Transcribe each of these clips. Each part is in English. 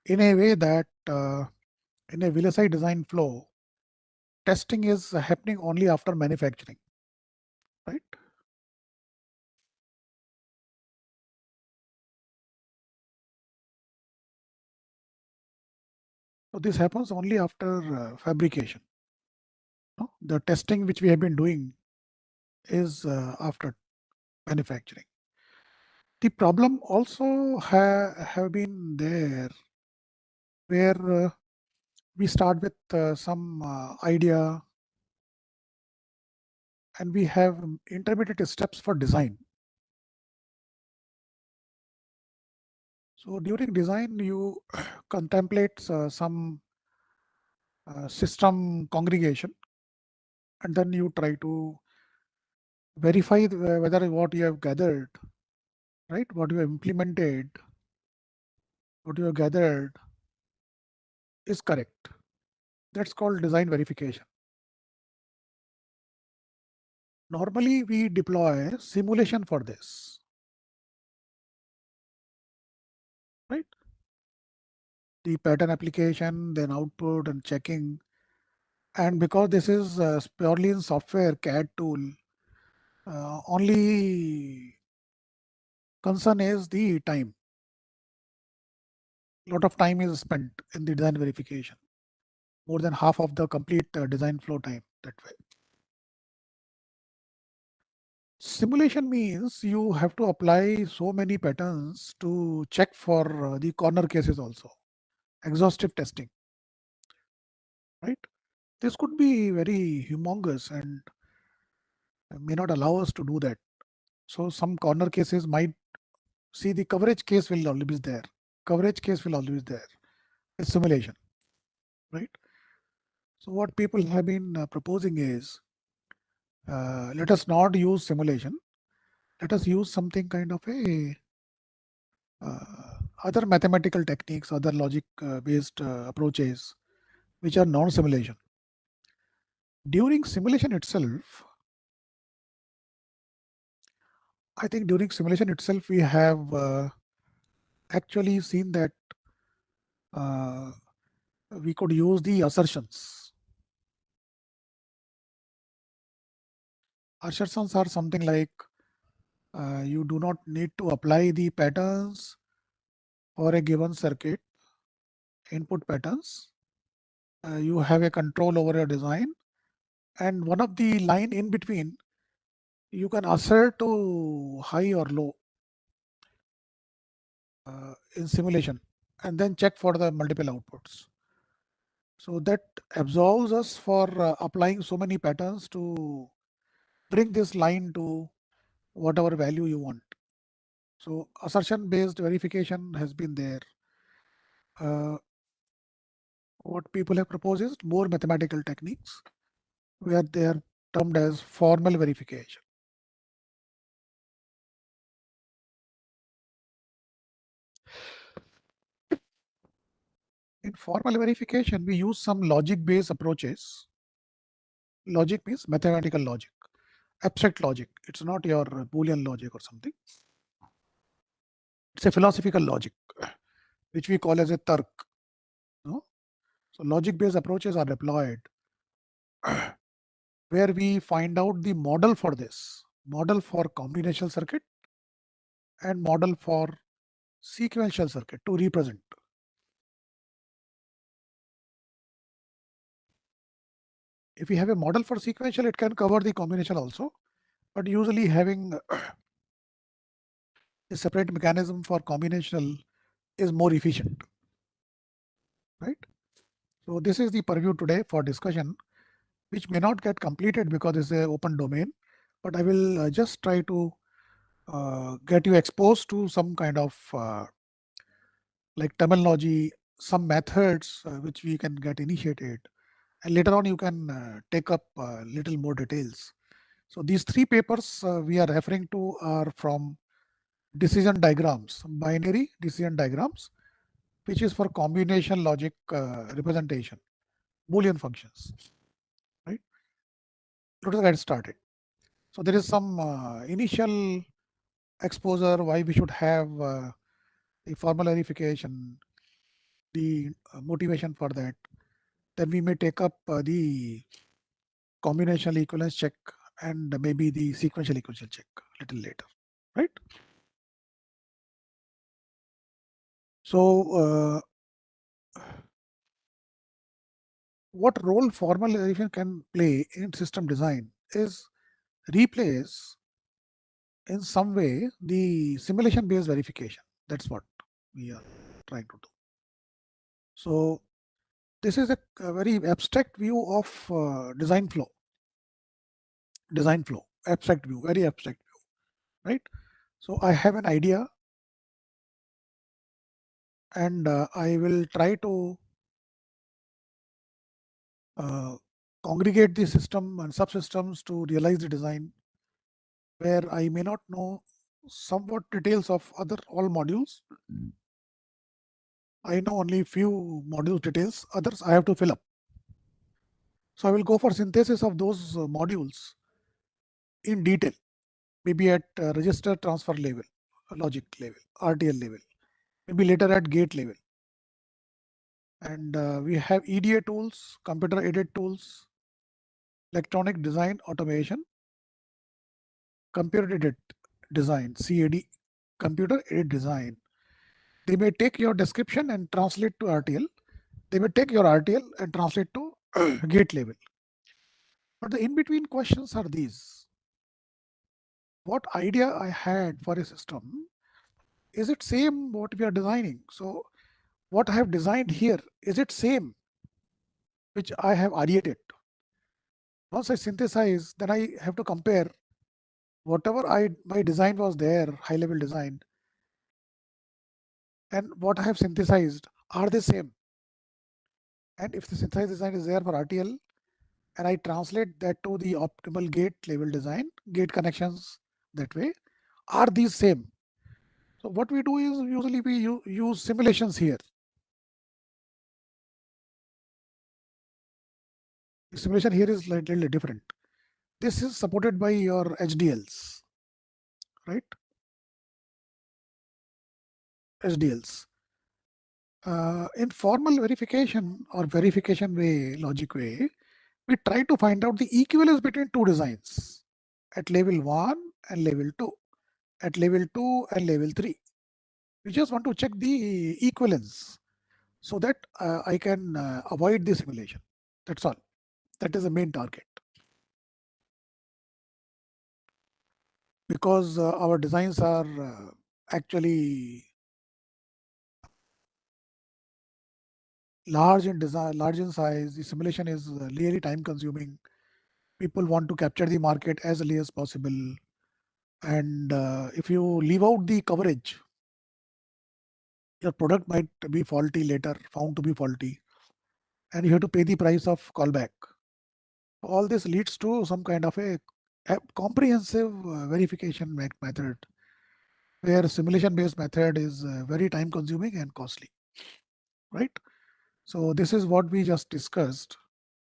in a way that in a VLSI design flow, testing is happening only after manufacturing, right? So this happens only after fabrication. No? The testing which we have been doing is after manufacturing. The problem also have been there where we start with some idea and we have intermediate steps for design. So during design, you contemplate some system congregation, and then you try to verify whether what you have gathered, right, what you have implemented, what you have gathered is correct. That's called design verification. Normally, we deploy simulation for this, right? The pattern application, then output and checking. And because this is purely in software CAD tool, only concern is the time. A lot of time is spent in the design verification, more than half of the complete design flow time that way. Simulation means you have to apply so many patterns to check for the corner cases also, exhaustive testing, right? This could be very humongous and may not allow us to do that. So some corner cases might see the coverage case will always be there. Coverage case will always be there. It's simulation, right? So what people have been proposing is let us not use simulation. Let us use something kind of a other mathematical techniques, other logic based approaches, which are non-simulation. During simulation itself, I think during simulation itself, we have actually seen that uh, we could use the assertions. Assertions are something like you do not need to apply the patterns for a given circuit, input patterns. You have a control over your design, and one of the line in between, you can assert to high or low in simulation, and then check for the multiple outputs. So that absolves us for applying so many patterns to bring this line to whatever value you want. So assertion based verification has been there. What people have proposed is more mathematical techniques where they are termed as formal verification. In formal verification, we use some logic based approaches. Logic means mathematical logic, abstract logic. It's not your Boolean logic or something. It's a philosophical logic, which we call as a tark. No? So logic based approaches are deployed where we find out the model for this, model for combinational circuit and model for sequential circuit to represent. If we have a model for sequential, it can cover the combination also, but usually having a separate mechanism for combinational is more efficient, right? So this is the purview today for discussion, which may not get completed because it's an open domain, but I will just try to get you exposed to some kind of like terminology, some methods which we can get initiated, and later on you can take up little more details. So these three papers we are referring to are from decision diagrams, binary decision diagrams, which is for combination logic representation, Boolean functions, right? Let us get started. So there is some initial exposure why we should have the formal verification, the motivation for that. Then we may take up the combinational equivalence check and maybe the sequential equivalence check a little later, right? So what role formalization can play in system design is replace in some way the simulation based verification. That's what we are trying to do. So this is a very abstract view of design flow, abstract view, very abstract view, right? So I have an idea and I will try to congregate the system and subsystems to realize the design where I may not know somewhat details of other all modules. I know only few modules details, others I have to fill up. So I will go for synthesis of those modules in detail, maybe at register transfer level, logic level, RTL level, maybe later at gate level. And we have EDA tools, computer aided tools, electronic design automation, computer aided design, CAD, computer aided design. They may take your description and translate to RTL. They may take your RTL and translate to gate level. But the in-between questions are these. What idea I had for a system, is it same what we are designing? So what I have designed here, is it same which I have ideated? Once I synthesize, then I have to compare whatever my design was there, high level design, and what I have synthesized, are they same? And if the synthesized design is there for RTL, and I translate that to the optimal gate level design, gate connections that way, are these same? So what we do is usually we use simulations here. The simulation here is slightly different. This is supported by your HDLs, right? HDLs. In formal verification or verification way, logic way, we try to find out the equivalence between two designs at level 1 and level 2, at level 2 and level 3. We just want to check the equivalence so that I can avoid the simulation. That's all. That is the main target. Because our designs are actually large in design, large in size, the simulation is really time consuming. People want to capture the market as early as possible. And if you leave out the coverage, your product might be faulty later, found to be faulty, and you have to pay the price of callback. All this leads to some kind of a comprehensive verification method, where simulation based method is very time consuming and costly, right? So this is what we just discussed.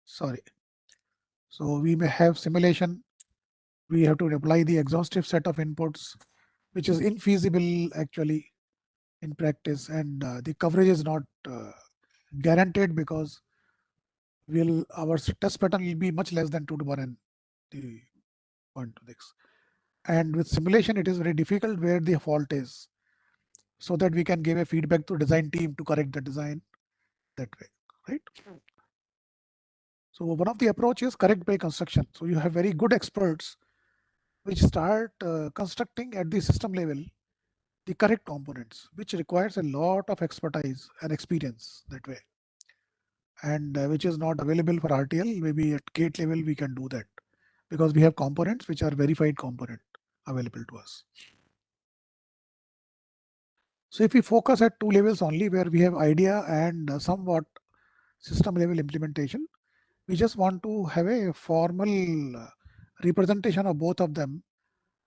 Sorry. So we may have simulation. We have to apply the exhaustive set of inputs, which is infeasible actually in practice, and the coverage is not guaranteed because our test pattern will be much less than 2 to 1 n, the 0.26. And with simulation, it is very difficult where the fault is, so that we can give a feedback to design team to correct the design that way, right? So one of the approach is correct by construction. So you have very good experts which start constructing at the system level the correct components, which requires a lot of expertise and experience that way, and which is not available for RTL. Maybe at gate level we can do that because we have components which are verified component available to us. So if we focus at two levels only, where we have idea and somewhat system level implementation, we just want to have a formal representation of both of them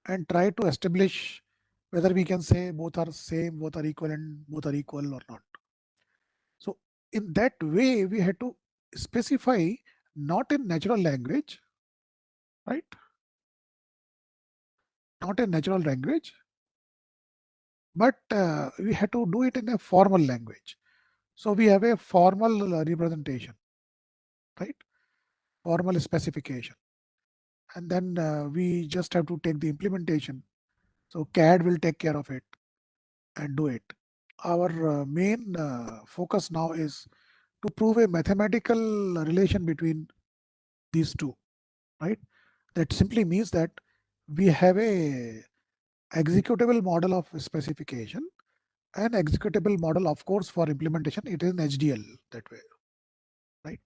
and try to establish whether we can say both are same, both are equivalent, both are equal or not. So in that way, we had to specify not in natural language, right? Not in natural language, but we had to do it in a formal language. So we have a formal representation, right? Formal specification. And then we just have to take the implementation. So CAD will take care of it and do it. Our main focus now is to prove a mathematical relation between these two, right? That simply means that we have a executable model of specification and executable model, of course, for implementation. It is in HDL that way, right?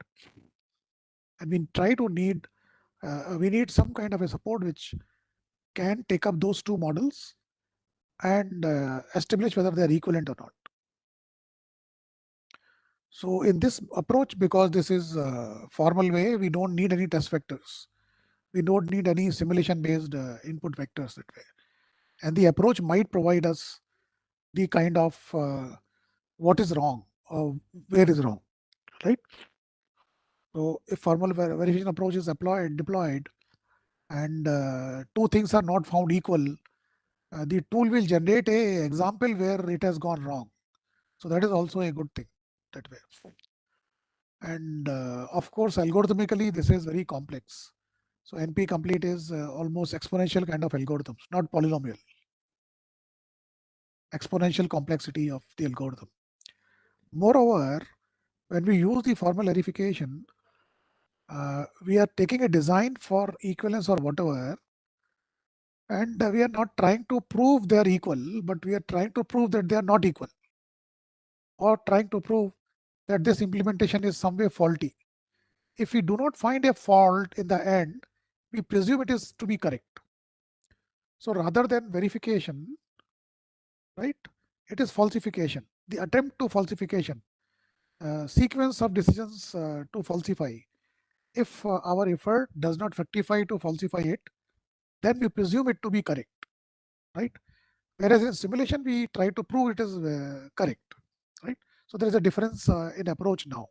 And we need some kind of a support which can take up those two models and establish whether they are equivalent or not. So in this approach, because this is a formal way, we don't need any test vectors. We don't need any simulation based input vectors that way. And the approach might provide us the kind of what is wrong or where is wrong, right? So if formal verification approach is deployed and two things are not found equal, the tool will generate a example where it has gone wrong. So that is also a good thing that way. And of course, algorithmically, this is very complex. So NP complete is almost exponential kind of algorithms, not polynomial. Exponential complexity of the algorithm. Moreover, when we use the formal verification, we are taking a design for equivalence or whatever, and we are not trying to prove they are equal, but we are trying to prove that they are not equal, or trying to prove that this implementation is some way faulty. If we do not find a fault in the end, we presume it is to be correct. So rather than verification, right, it is falsification, the attempt to falsification, sequence of decisions to falsify. If our effort does not fructify to falsify it, then we presume it to be correct, right? Whereas in simulation, we try to prove it is correct, right? So there is a difference in approach now.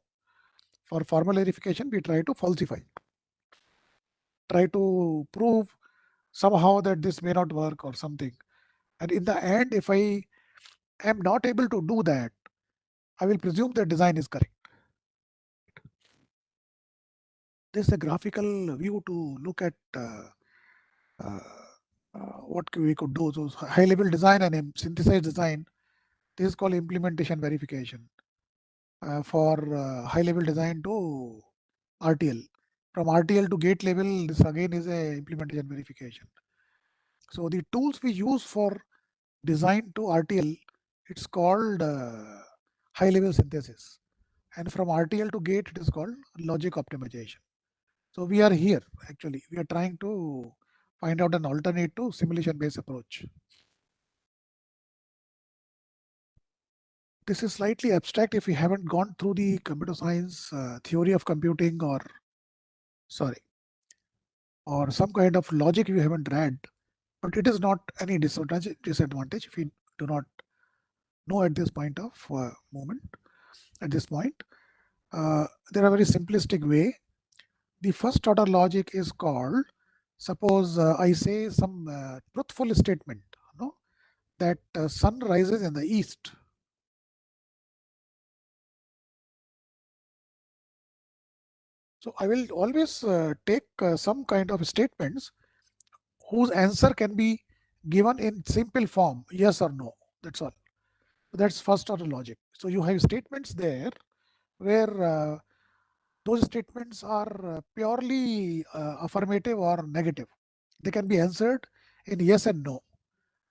For formal verification, we try to falsify, try to prove somehow that this may not work or something. And in the end, if I am not able to do that, I will presume the design is correct. This is a graphical view to look at uh, what we could do. So high level design and synthesized design, this is called implementation verification for high level design to RTL. From RTL to gate level, this again is a implementation verification. So the tools we use for design to RTL, it's called high level synthesis. And from RTL to gate, it is called logic optimization. So we are here, actually, we are trying to find out an alternate to simulation based approach. This is slightly abstract if you haven't gone through the computer science theory of computing, or sorry, or some kind of logic you haven't read, but it is not any disadvantage if you do not know at this point of moment. At this point, there are very simplistic way. The first order logic is called, suppose I say some truthful statement, no, that sun rises in the east. So I will always take some kind of statements whose answer can be given in simple form, yes or no. That's all. That's first order logic. So you have statements there where those statements are purely affirmative or negative. They can be answered in yes and no.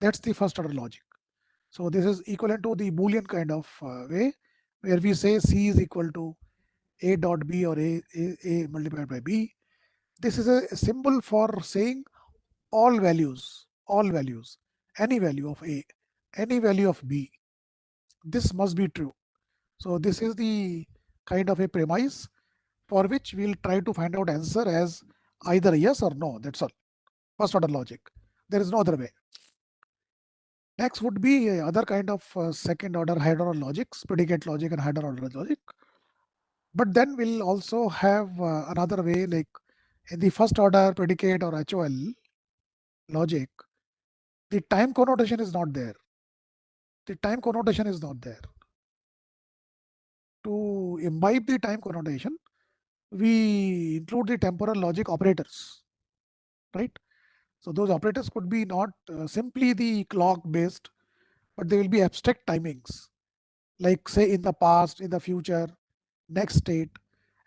That's the first order logic. So this is equivalent to the Boolean kind of way, where we say C is equal to A dot B, or A multiplied by B. This is a symbol for saying all values, any value of A, any value of B. This must be true. So this is the kind of a premise for which we'll try to find out answer as either yes or no. That's all. First order logic. There is no other way. Next would be other kind of second order, higher order logics, predicate logic and higher order logic. But then we'll also have another way, like in the first order predicate or HOL logic, the time connotation is not there. The time connotation is not there. to imbibe the time connotation, we include the temporal logic operators, right? So those operators could be not simply the clock based, but they will be abstract timings, like say in the past, in the future, next state,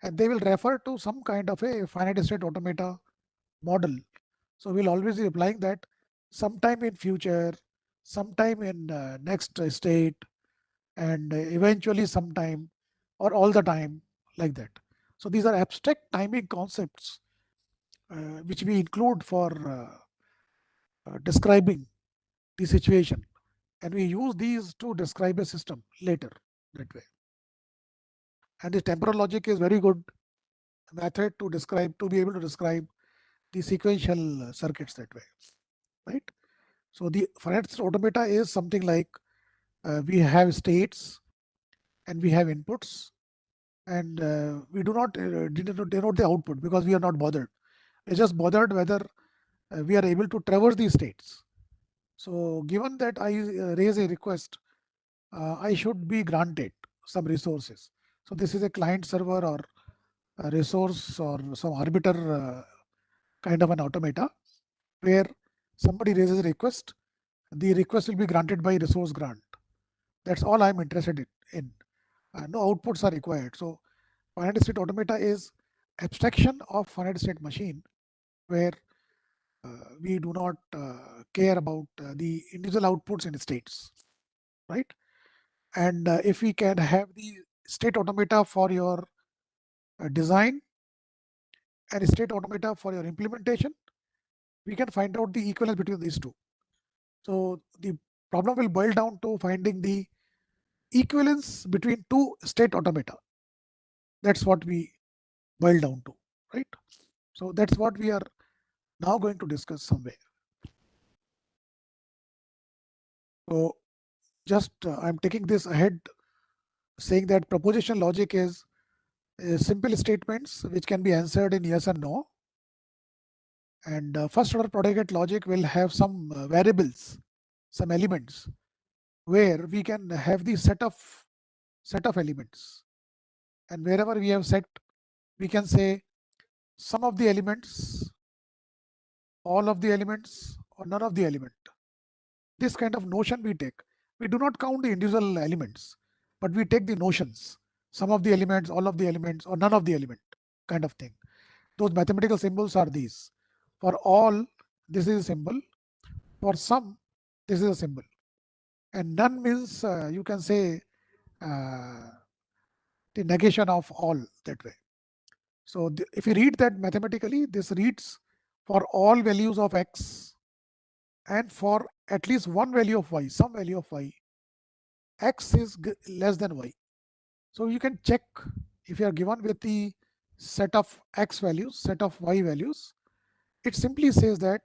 and they will refer to some kind of a finite state automata model. So we'll always be applying that sometime in future, sometime in next state, and eventually sometime or all the time, like that. So these are abstract timing concepts which we include for describing the situation, and we use these to describe a system later that way. And the temporal logic is very good method to describe, to be able to describe the sequential circuits that way, right? So the finite automata is something like we have states and we have inputs, and we do not denote the output because we are not bothered. We're just bothered whether we are able to traverse these states. So given that I raise a request, I should be granted some resources. So this is a client server or a resource or some arbiter kind of an automata where somebody raises a request, the request will be granted by resource grant. That's all I'm interested in. No outputs are required. So finite state automata is abstraction of finite state machine where we do not care about the individual outputs in states, right? And if we can have the state automata for your design and state automata for your implementation, we can find out the equivalence between these two. So the problem will boil down to finding the equivalence between two state automata. That's what we boil down to, right? So that's what we are now going to discuss somewhere. So just I'm taking this ahead, saying that proposition logic is simple statements which can be answered in yes and no. And first order predicate logic will have some variables, some elements where we can have the set of elements. And wherever we have set, we can say some of the elements, all of the elements, or none of the element. This kind of notion we take. We do not count the individual elements, but we take the notions, some of the elements, all of the elements, or none of the element kind of thing. Those mathematical symbols are these. For all, this is a symbol. For some, this is a symbol. And none means you can say uh, the negation of all that way. So if you read that mathematically, this reads for all values of x and for at least one value of y, some value of y, x is less than y. So you can check if you are given with the set of x values, set of y values, it simply says that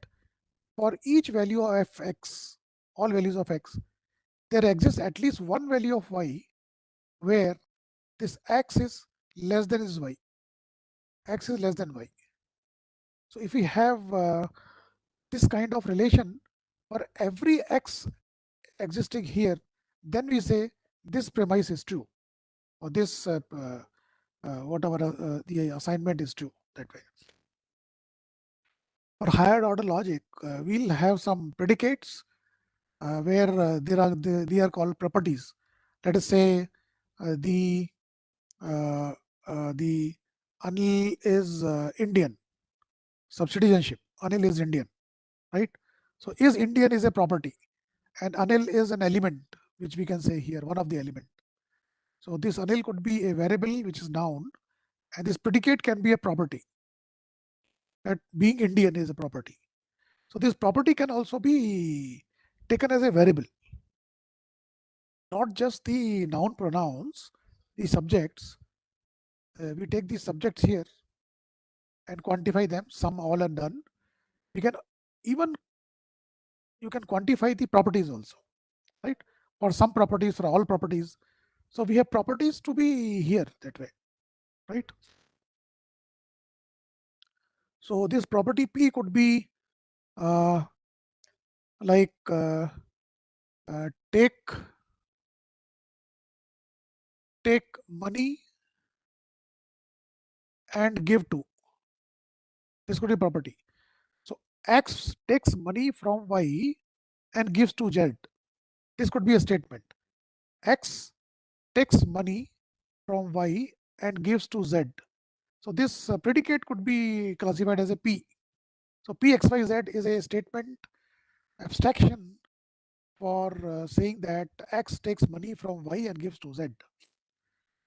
for each value of x, all values of x, there exists at least one value of y where this x is less than is y. X is less than y. So if we have this kind of relation for every x existing here, then we say this premise is true, or this whatever the assignment is true that way. For higher order logic, we'll have some predicates where they are called properties. Let us say the uh, the Anil is Indian, subcitizenship. Anil is Indian, right? So is Indian is a property, and Anil is an element, which we can say here, one of the element. So this Anil could be a variable which is noun, and this predicate can be a property. That being Indian is a property. So this property can also be taken as a variable, not just the noun pronouns, the subjects. We take these subjects here and quantify them, some, all, and none. We can even you can quantify the properties also, right? For some properties, for all properties. So we have properties to be here that way, right? So this property P could be uh, like take take money and give to. This could be property. So X takes money from Y and gives to Z. This could be a statement. X takes money from Y and gives to Z. So this predicate could be classified as a P. So PXYZ is a statement abstraction for saying that X takes money from Y and gives to Z.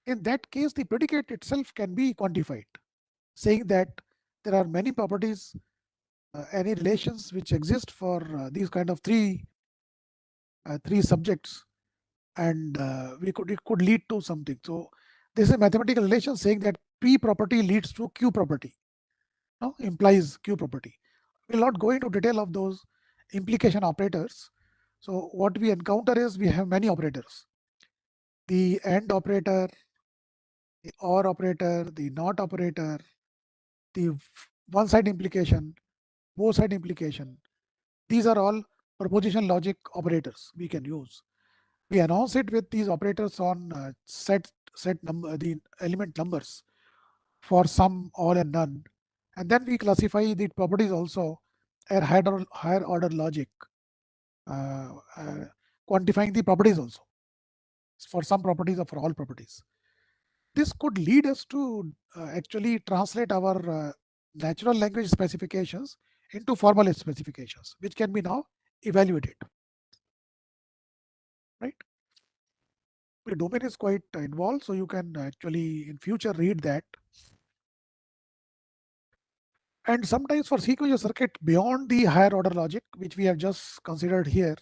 In that case, the predicate itself can be quantified, saying that there are many properties, any relations which exist for these kind of three subjects, and it could lead to something. So this is a mathematical relation saying that P property leads to Q property, no? Implies Q property. We'll not go into detail of those implication operators. So what we encounter is we have many operators: the AND operator, the OR operator, the NOT operator, the one side implication, both side implication. These are all proposition logic operators we can use. We announce it with these operators on set number, the element numbers for some, all, and none, and then we classify the properties also at higher order logic, uh, uh, quantifying the properties also for some properties or for all properties. This could lead us to actually translate our natural language specifications into formal specifications, which can be now evaluated, right? The domain is quite involved, so you can actually in future read that. And sometimes for sequential circuit beyond the higher order logic, which we have just considered here,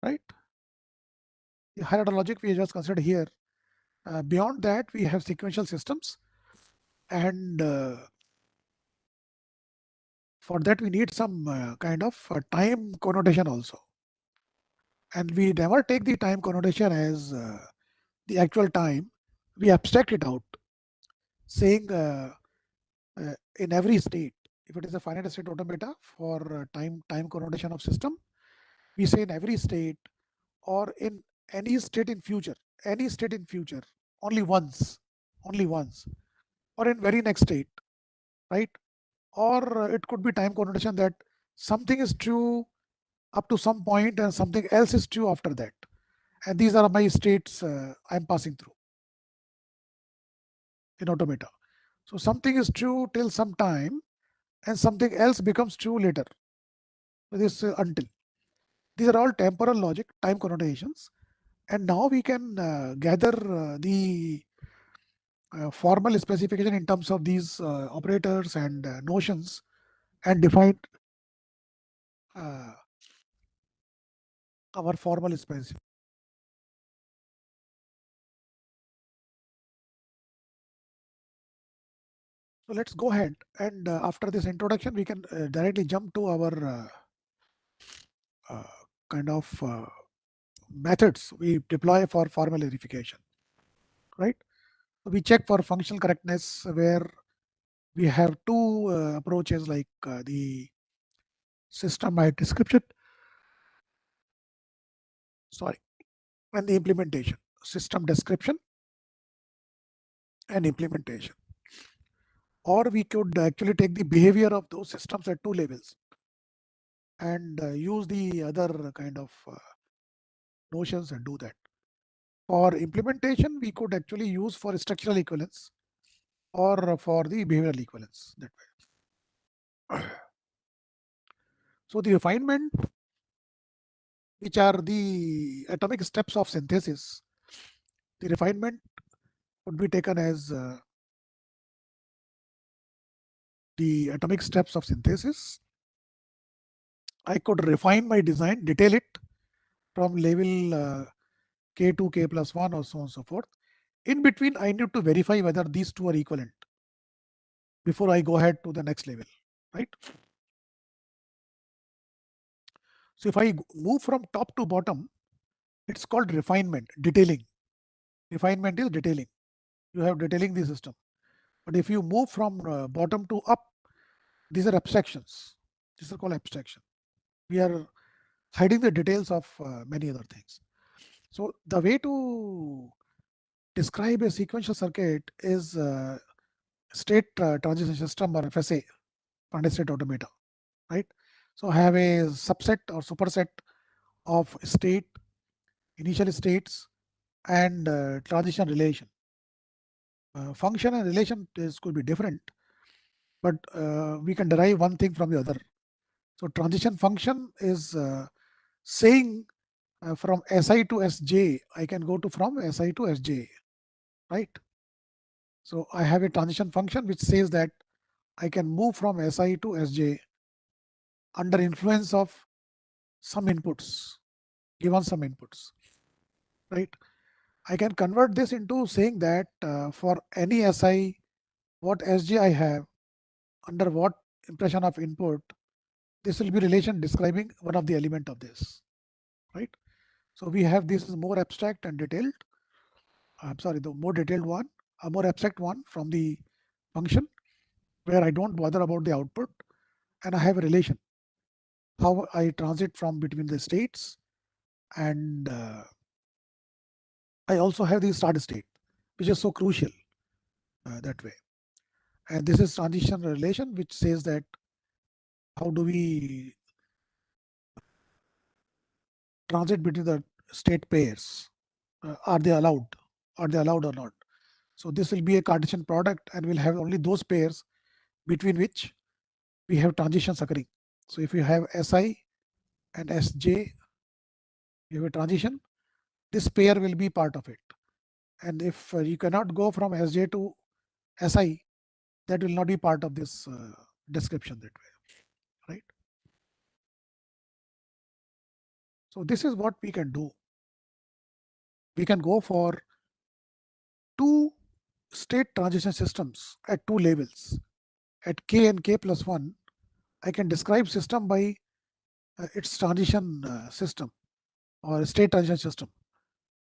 right? The higher order logic we have just considered here. Beyond that, we have sequential systems, and for that we need some kind of time connotation also. And we never take the time connotation as the actual time. We abstract it out, saying in every state, if it is a finite state automata for time connotation of system, we say in every state or in any state in future, only once, or in very next state, right? Or it could be time connotation that something is true up to some point and something else is true after that. And these are my states I'm passing through in automata. So something is true till some time and something else becomes true later. This until. These are all temporal logic, time connotations. And now we can gather the formal specification in terms of these operators and notions and define uh, our formal specification. So let's go ahead, and after this introduction, we can directly jump to our uh, kind of methods we deploy for formal verification, right? We check for functional correctness, where we have two approaches, like the system by description, sorry, and the implementation, system description and implementation. Or we could actually take the behavior of those systems at two levels and use the other kind of notions and do that. For implementation, we could actually use for structural equivalence or for the behavioral equivalence that way. So the refinement, which are the atomic steps of synthesis, the refinement would be taken as the atomic steps of synthesis. I could refine my design, detail it from level K2, K plus 1, or so on and so forth. In between, I need to verify whether these two are equivalent before I go ahead to the next level, right? So if I move from top to bottom, it's called refinement, detailing. Refinement is detailing. You have detailing the system. But if you move from bottom to up, these are abstractions. These are called abstraction. We are hiding the details of many other things. So the way to describe a sequential circuit is state transition system, or FSA, finite state automata, right? So I have a subset or superset of state, initial states, and transition relation. Function and relation could be different, but we can derive one thing from the other. So transition function is saying from Si to Sj, I can go to from Si to Sj, right? So I have a transition function which says that I can move from Si to Sj under influence of some inputs, given some inputs, right? I can convert this into saying that for any Si, what Sj I have, under what impression of input, this will be relation describing one of the element of this, right? So we have this is more abstract and detailed. I'm sorry, the more detailed one, a more abstract one from the function, where I don't bother about the output, and I have a relation, how I transit from between the states, and I also have the start state, which is so crucial that way. And this is transition relation, which says that how do we transit between the state pairs? Are they allowed? Are they allowed or not? So this will be a Cartesian product, and we'll have only those pairs between which we have transitions occurring. So if you have Si and Sj, you have a transition, this pair will be part of it. And if you cannot go from Sj to Si, that will not be part of this description that way, right? So this is what we can do. We can go for two state transition systems at two levels. At k and k plus 1, I can describe system by its transition system or state transition system,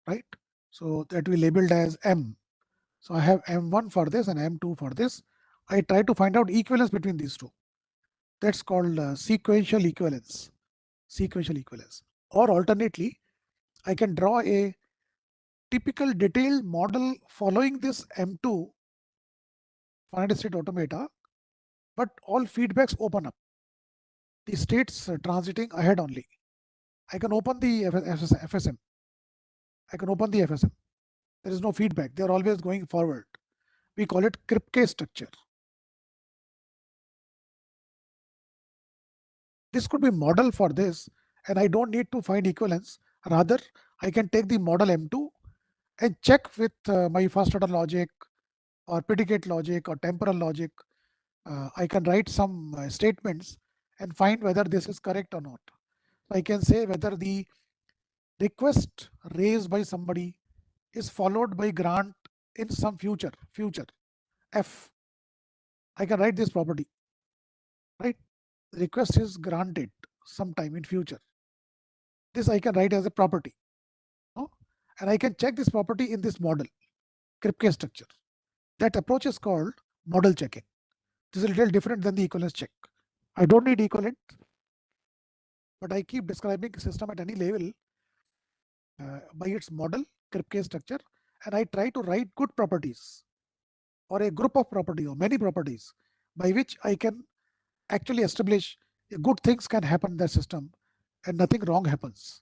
right? So that we labeled as M. So I have M1 for this and M2 for this. I try to find out equivalence between these two. That's called sequential equivalence. Sequential equivalence. Or alternately, I can draw a typical detailed model following this M2 finite state automata, but all feedbacks open up. The states transiting ahead only. I can open the FSM. I can open the FSM. There is no feedback. They are always going forward. We call it Kripke structure. This could be model for this, and I don't need to find equivalence. Rather, I can take the model M2 and check with my first order logic or predicate logic or temporal logic. I can write some statements and find whether this is correct or not. I can say whether the request raised by somebody is followed by grant in some future F. I can write this property, right? The request is granted sometime in future. This I can write as a property, no? And I can check this property in this model, Kripke structure. That approach is called model checking. This is a little different than the equivalence check. I don't need equivalent, but I keep describing system at any level by its model, Kripke structure, and I try to write good properties or a group of properties or many properties by which I can actually establish good things can happen in the system and nothing wrong happens.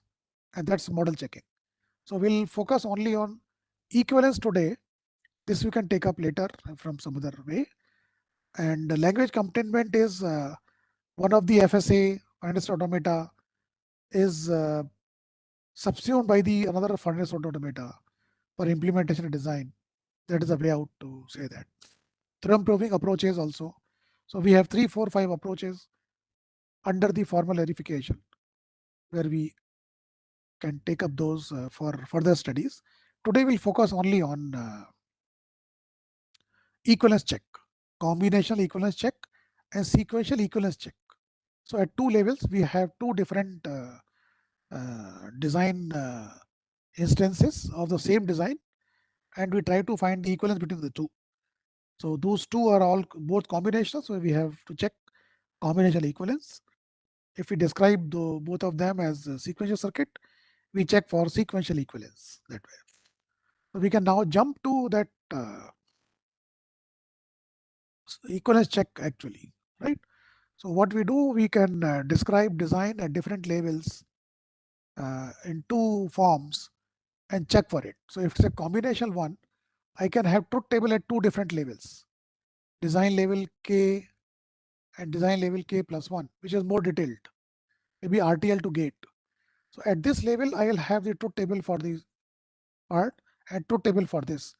And that's model checking. So we'll focus only on equivalence today. This we can take up later from some other way. And the language containment is one of the FSA finite automata is subsumed by the another finite automata for implementation and design. That is a way out to say that. Theorem proving approaches also. So we have 3, 4, 5 approaches under the formal verification where we can take up those for further studies. Today we'll focus only on equivalence check, combinational equivalence check, and sequential equivalence check. So at two levels, we have two different design instances of the same design, and we try to find the equivalence between the two. So those two are all both combinational. So we have to check combinational equivalence. If we describe both of them as a sequential circuit, we check for sequential equivalence that way. So we can now jump to that equivalence check actually, right? So what we do, we can describe design at different levels in two forms and check for it. So if it's a combination one, I can have truth table at two different levels, design level K and design level K plus 1, which is more detailed, maybe RTL to gate. So at this level, I will have the truth table for this part and truth table for this.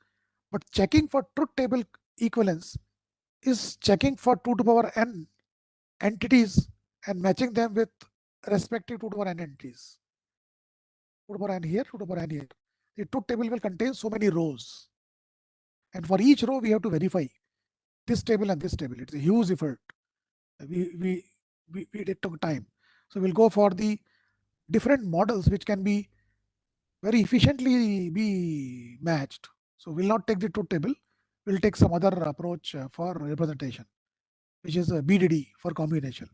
But checking for truth table equivalence is checking for 2 to the power n entities and matching them with respective 2 to the power n entities. 2 to the power n here, 2 to the power n here. The truth table will contain so many rows. And for each row, we have to verify this table and this table. It's a huge effort. It took time. So we'll go for the different models which can be very efficiently be matched. So we'll not take the truth table. We'll take some other approach for representation, which is BDD for combination.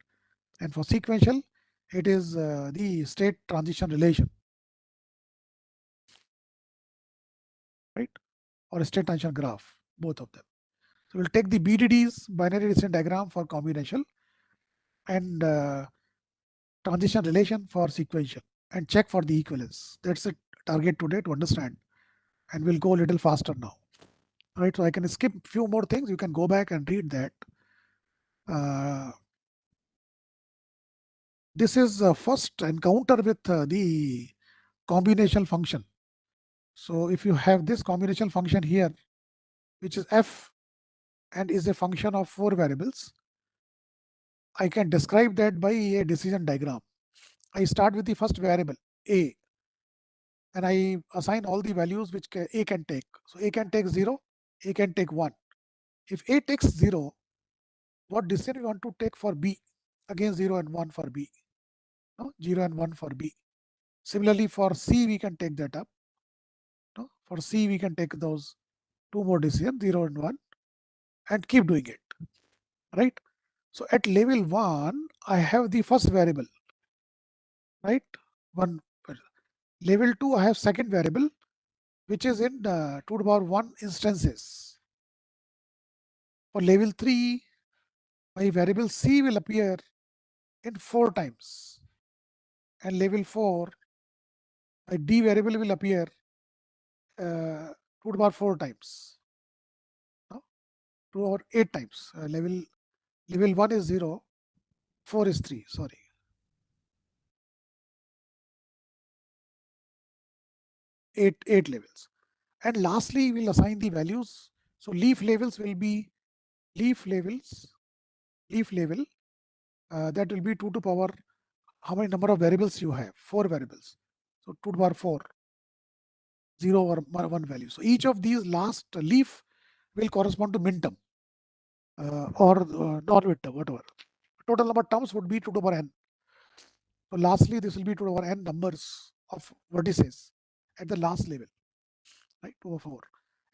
And for sequential, it is the state transition relation, right? Or a state transition graph, both of them. So we'll take the BDD's binary descent diagram for combination and transition relation for sequential and check for the equivalence. That's the target today to understand. And we'll go a little faster now. Right, so I can skip few more things. You can go back and read that. This is first encounter with the combinational function. So if you have this combinational function here, which is f and is a function of 4 variables, I can describe that by a decision diagram. I start with the first variable a and I assign all the values which a can take. So a can take 0, a can take 1. If a takes 0, what decision we want to take for b? Again 0 and 1 for b. No? 0 and 1 for b. Similarly for c, we can take that up. No? For c, we can take those two more decisions, 0 and 1, and keep doing it. Right? So at level 1, I have the first variable. Right? One. Level 2, I have second variable, which is in 2 to the power 1 instances. For level 3, my variable c will appear in 4 times. And level 4, my d variable will appear 2 to the power 4 times. No? 2 or 8 times. Level 1 is 0, 4 is 3, sorry. 8 levels. And lastly, we'll assign the values. So leaf levels will be leaf level, that will be 2 to power, how many number of variables you have? 4 variables. So 2 to power 4, 0 or 1 value. So each of these last leaf will correspond to min term or non-min term, whatever. Total number of terms would be 2 to power n. So lastly, this will be 2 to power n numbers of vertices at the last level, right? 2 over 4.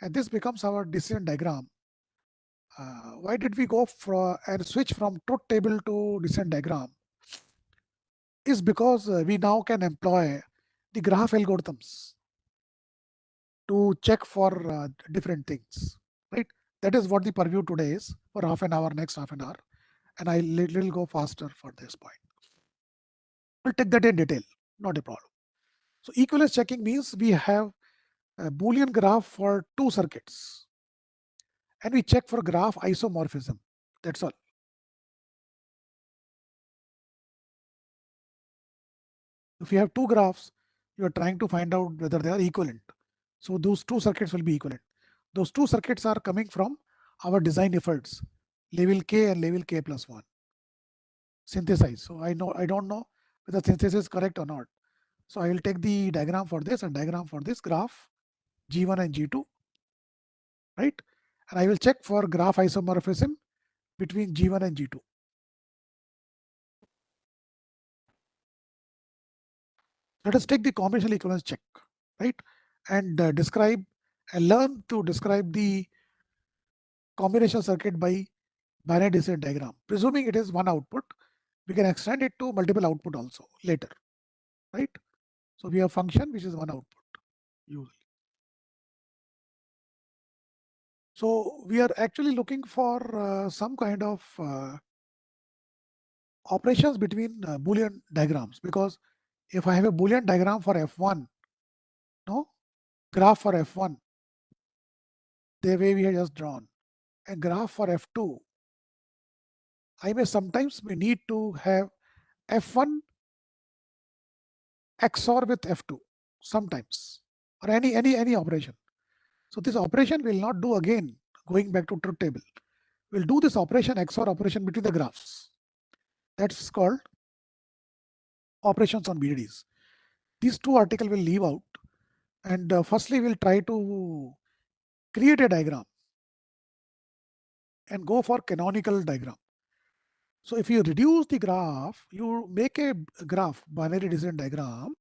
And this becomes our decision diagram. Why did we go for and switch from truth table to decision diagram? Is because we now can employ the graph algorithms to check for different things, right? That is what the purview today is for half an hour, next half an hour. And I little go faster for this point. We'll take that in detail, not a problem. So equivalence checking means we have a Boolean graph for two circuits and we check for graph isomorphism. That's all. If you have two graphs, you are trying to find out whether they are equivalent. So those two circuits will be equivalent. Those two circuits are coming from our design efforts, level K and level K plus 1. Synthesize. So I don't know whether synthesis is correct or not. So I will take the diagram for this and diagram for this graph, G1 and G2, right? And I will check for graph isomorphism between G1 and G2. Let us take the combinational equivalence check, right? And describe and learn to describe the combination circuit by binary decision diagram. Presuming it is one output, we can extend it to multiple output also later, right? So we have function which is one output usually. So we are actually looking for some kind of operations between Boolean diagrams, because if I have a Boolean diagram for F1, no, graph for F1, the way we have just drawn, a graph for F2, I may sometimes we need to have F1 XOR with F2 sometimes, or any operation. So this operation will not do again going back to truth table. We'll do this operation XOR operation between the graphs. That's called operations on BDDs. These two articles will leave out, and firstly we'll try to create a diagram and go for canonical diagram. So if you reduce the graph, you make a graph, binary decision diagram,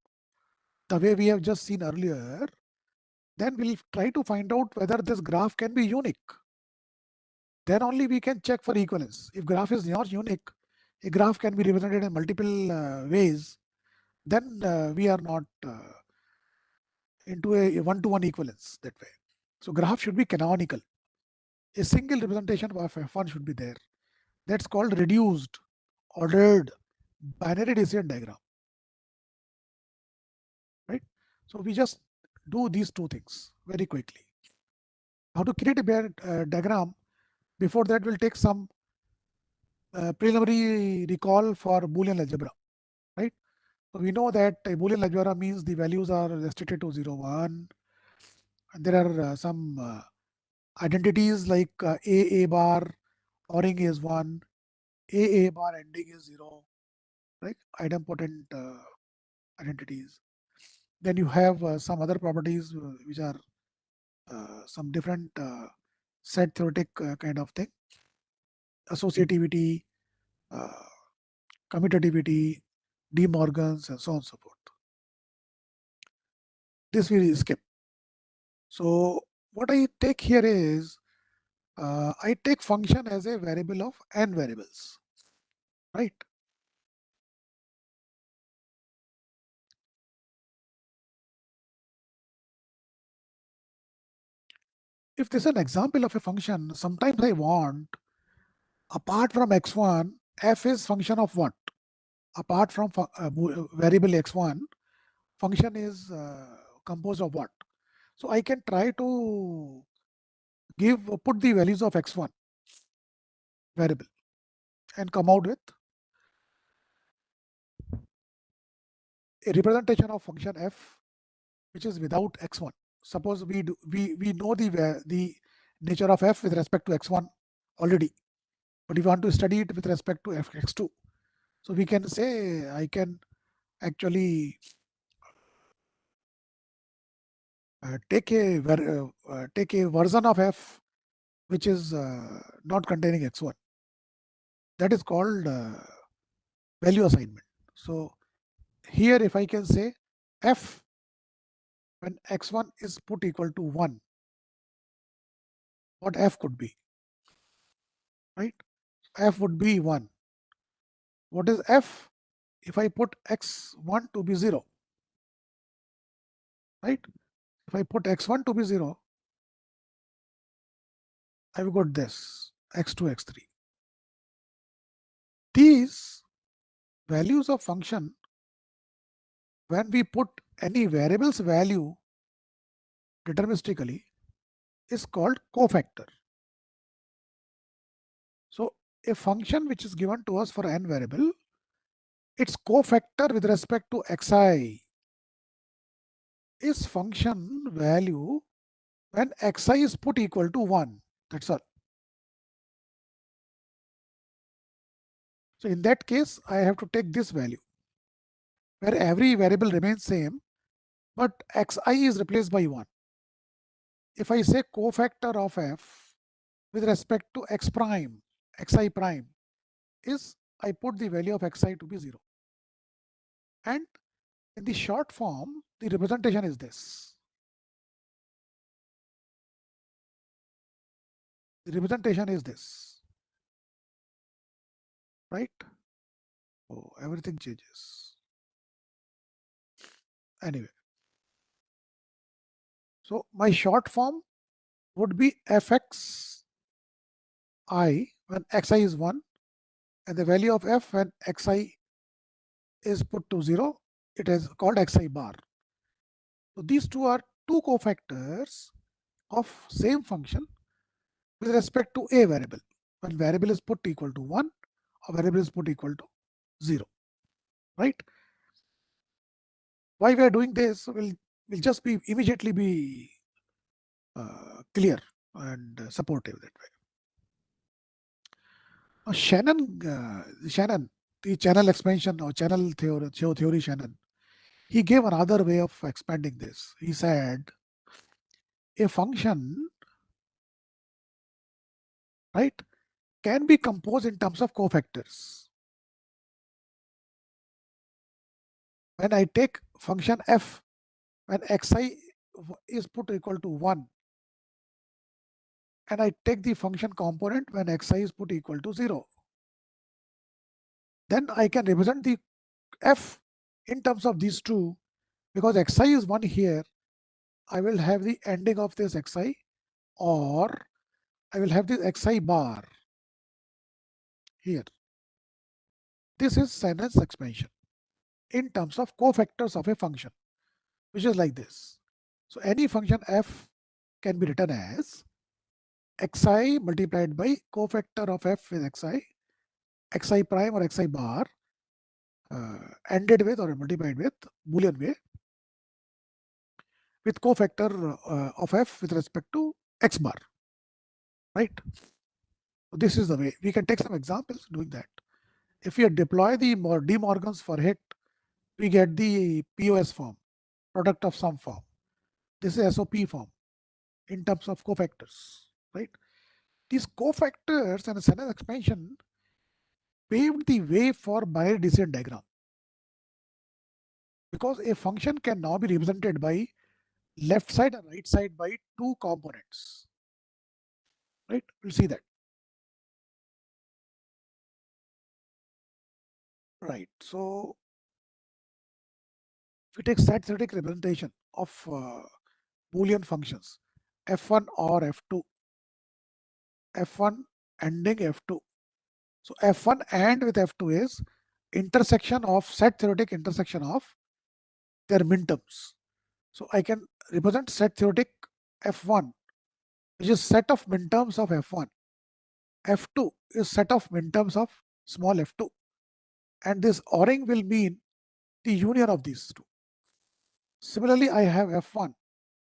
the way we have just seen earlier, then we'll try to find out whether this graph can be unique. Then only we can check for equivalence. If graph is not unique, a graph can be represented in multiple ways, then we are not into a one-to-one equivalence that way. So graph should be canonical. A single representation of F1 should be there. That's called reduced, ordered, binary decision diagram, right? So we just do these two things very quickly. How to create a diagram? Before that, we'll take some preliminary recall for Boolean algebra, right? So we know that a Boolean algebra means the values are restricted to 0, 1, and there are some identities like A bar, ORing is 1, A bar ending is 0, right? Idempotent identities. Then you have some other properties which are some different set theoretic kind of thing, associativity, uh, commutativity, De Morgan's, and so on and so forth. This we skip. So what I take here is I take function as a variable of n variables, right? If this is an example of a function, sometimes I want, apart from x1, f is function of what? Apart from variable x1, function is composed of what? So I can try to put the values of x1 variable and come out with a representation of function f which is without x1. Suppose we know the nature of f with respect to x1 already, but we want to study it with respect to x2. So we can say I can actually take a version of f which is not containing x1. That is called value assignment. So here if I can say f when x1 is put equal to 1, what f could be, right? F would be 1. What is f if I put x1 to be 0, right? If I put x1 to be 0, I've got this x2, x3. These values of function, when we put any variable's value deterministically, is called cofactor. So a function which is given to us for n variable, its cofactor with respect to xi is function value when xi is put equal to 1. That's all. So in that case, I have to take this value where every variable remains same, but xi is replaced by 1. If I say cofactor of f with respect to x prime, xi prime is I put the value of xi to be 0. And in the short form, the representation is this. The representation is this, right? Oh, everything changes. Anyway, so my short form would be fx I when xi is 1 and the value of f when xi is put to 0, it is called xi bar. So these two are two cofactors of same function with respect to a variable. When variable is put equal to 1 or variable is put equal to 0, right? Why we are doing this will just be immediately be clear and supportive that way. Shannon, the channel expansion or channel theory Shannon, he gave another way of expanding this. He said a function, right, can be composed in terms of cofactors. When I take function f, when xi is put equal to 1, and I take the function component when xi is put equal to 0, then I can represent the f in terms of these two, because xi is 1 here, I will have the ending of this xi, or I will have this xi bar here. This is Shannon's expansion in terms of cofactors of a function, which is like this. So any function f can be written as xi multiplied by cofactor of f is xi prime or xi bar, ended with or multiplied with Boolean way, with cofactor of f with respect to x bar, right? So this is the way. We can take some examples doing that. If we deploy the De Morgan's for hit, we get the POS form, product of sum form. This is SOP form in terms of cofactors, right? These cofactors and Shannon's expansion paved the way for binary decision diagram, because a function can now be represented by left side and right side by two components, right? We'll see that. Right. So if we take stat-theoretic representation of Boolean functions, f1 or f2, f1 ending f2. So f1 and with f2 is intersection of set-theoretic intersection of their minterms. So I can represent set-theoretic f1, which is set of minterms of f1. f2 is set of minterms of small f2. And this ORing will mean the union of these two. Similarly, I have f1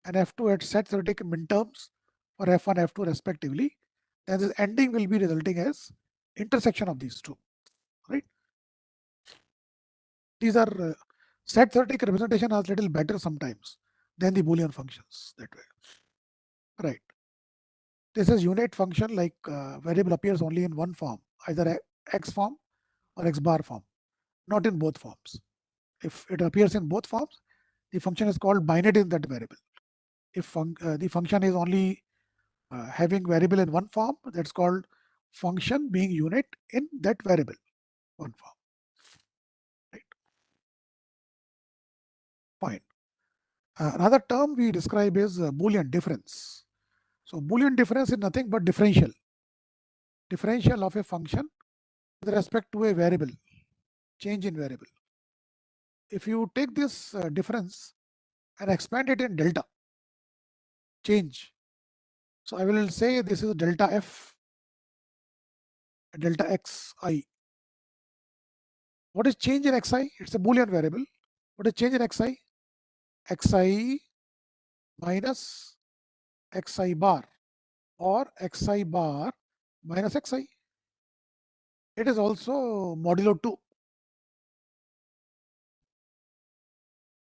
and f2 at set theoretic minterms for f1, f2 respectively. Then this ending will be resulting as intersection of these two, right? These are set theoretic representation are little better sometimes than the Boolean functions that way, right? This is unit function, like variable appears only in one form, either x form or x bar form, not in both forms. If it appears in both forms, the function is called binary in that variable. If the function is only having variable in one form, that's called function being unit in that variable, one form. Right. Fine. Another term we describe is Boolean difference. So Boolean difference is nothing but differential. Differential of a function with respect to a variable, change in variable. If you take this difference and expand it in delta, change. So I will say this is delta f, delta xi. What is change in xi? It's a Boolean variable. What is change in xi? Xi minus xi bar or xi bar minus xi. It is also modulo 2.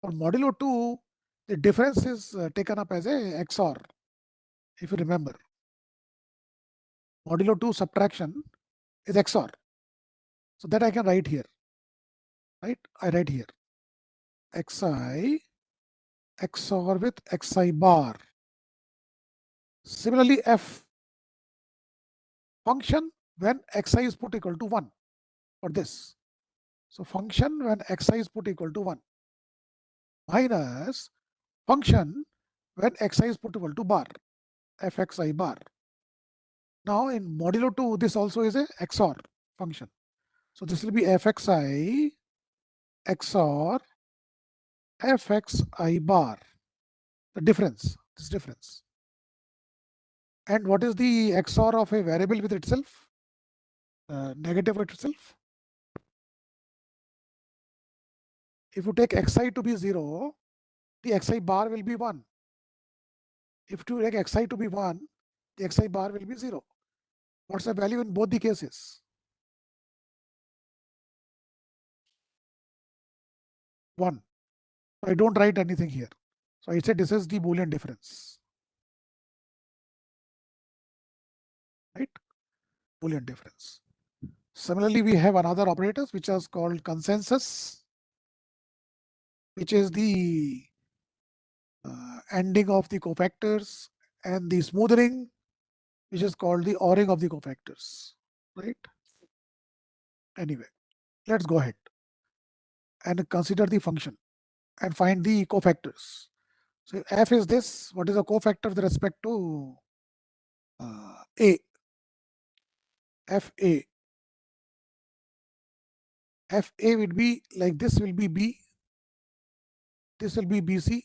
For modulo 2, the difference is taken up as a XOR, if you remember. Modulo 2 subtraction is XOR. So that I can write here, right? I write here xi XOR with xi bar. Similarly, f function when xi is put equal to 1 for this. So function when xi is put equal to 1 minus function when xi is put equal to bar. fxi bar. Now in modulo 2, this also is a XOR function. So this will be fxi XOR fxi bar. The difference, this difference. And what is the XOR of a variable with itself? Negative with itself. If you take xi to be 0, the xi bar will be 1. If you take xi to be 1, the xi bar will be 0. What's the value in both the cases? 1. I don't write anything here. So I said this is the Boolean difference. Right? Boolean difference. Similarly, we have another operators which is called consensus, which is the ending of the cofactors, and the smoothing, which is called the ORing of the cofactors. Right? Anyway, let's go ahead and consider the function and find the cofactors. So f is this. What is the cofactor with respect to a? fa. fa would be like this, will be b. This will be bc,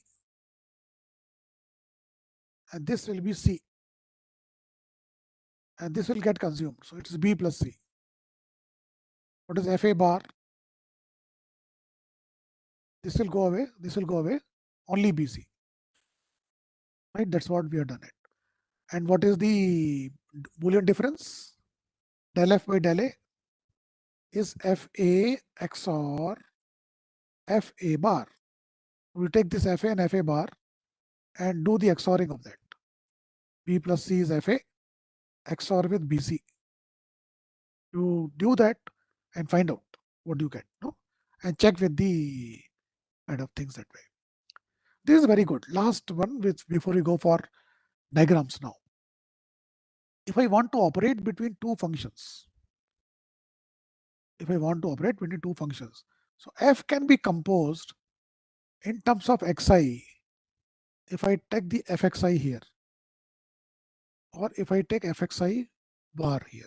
and this will be c, and this will get consumed. So it's b plus c. What is fa bar? This will go away. This will go away. Only bc. Right? That's what we have done it. And what is the Boolean difference? Del f by del a is fa XOR fa bar. We'll take this fa and fa bar and do the XORing of that. B plus C is fa XOR with BC. You do that and find out what you get, no? And check with the kind of things that way. This is very good. Last one, which before we go for diagrams now. If I want to operate between two functions, so f can be composed in terms of xi if I take the fxi here, or if I take fxi bar here.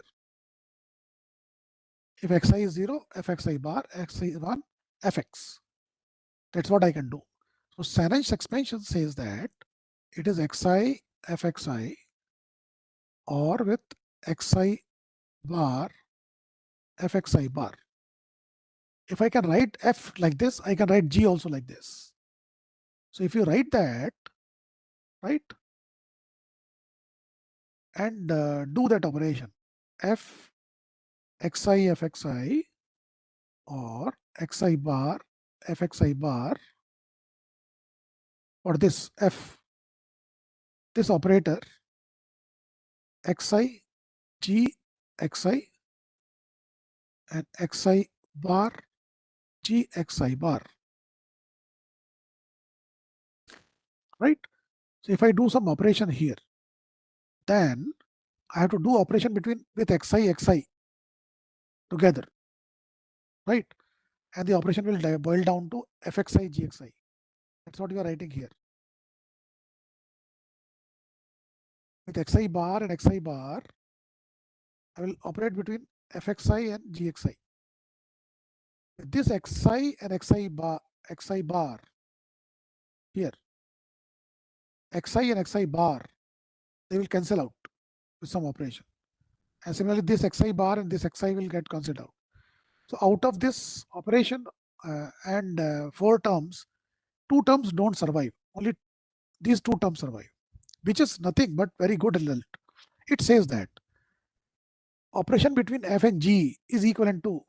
If xi is 0, fxi bar, xi is 1, fx. That's what I can do. So Saran's expansion says that it is xi fxi or with xi bar fxi bar. If I can write f like this, I can write g also like this. So if you write that, right, and do that operation, f xi fxi or xi bar fxi bar, or this f, this operator xi g xi and xi bar g xi bar, right? So if I do some operation here, then I have to do operation between with xi together, right? And the operation will boil down to fxi gxi. That's what you are writing here. With xi bar and xi bar, I will operate between fxi and gxi. With this xi and xi bar here, xi and xi bar, they will cancel out with some operation. And similarly, this xi bar and this xi will get cancelled out. So out of this operation and 4 terms, 2 terms don't survive. Only these 2 terms survive, which is nothing but very good result. It says that operation between f and g is equivalent to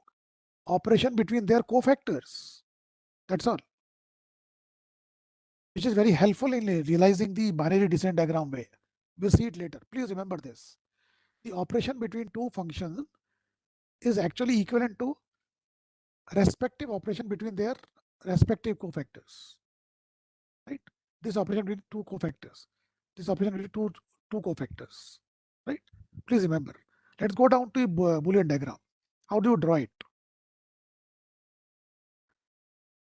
operation between their cofactors. That's all. Which is very helpful in realizing the binary descent diagram way. We'll see it later. Please remember this. The operation between 2 functions is actually equivalent to respective operation between their respective cofactors. Right? This operation between 2 cofactors. This operation between two cofactors. Right? Please remember. Let's go down to a Boolean diagram. How do you draw it?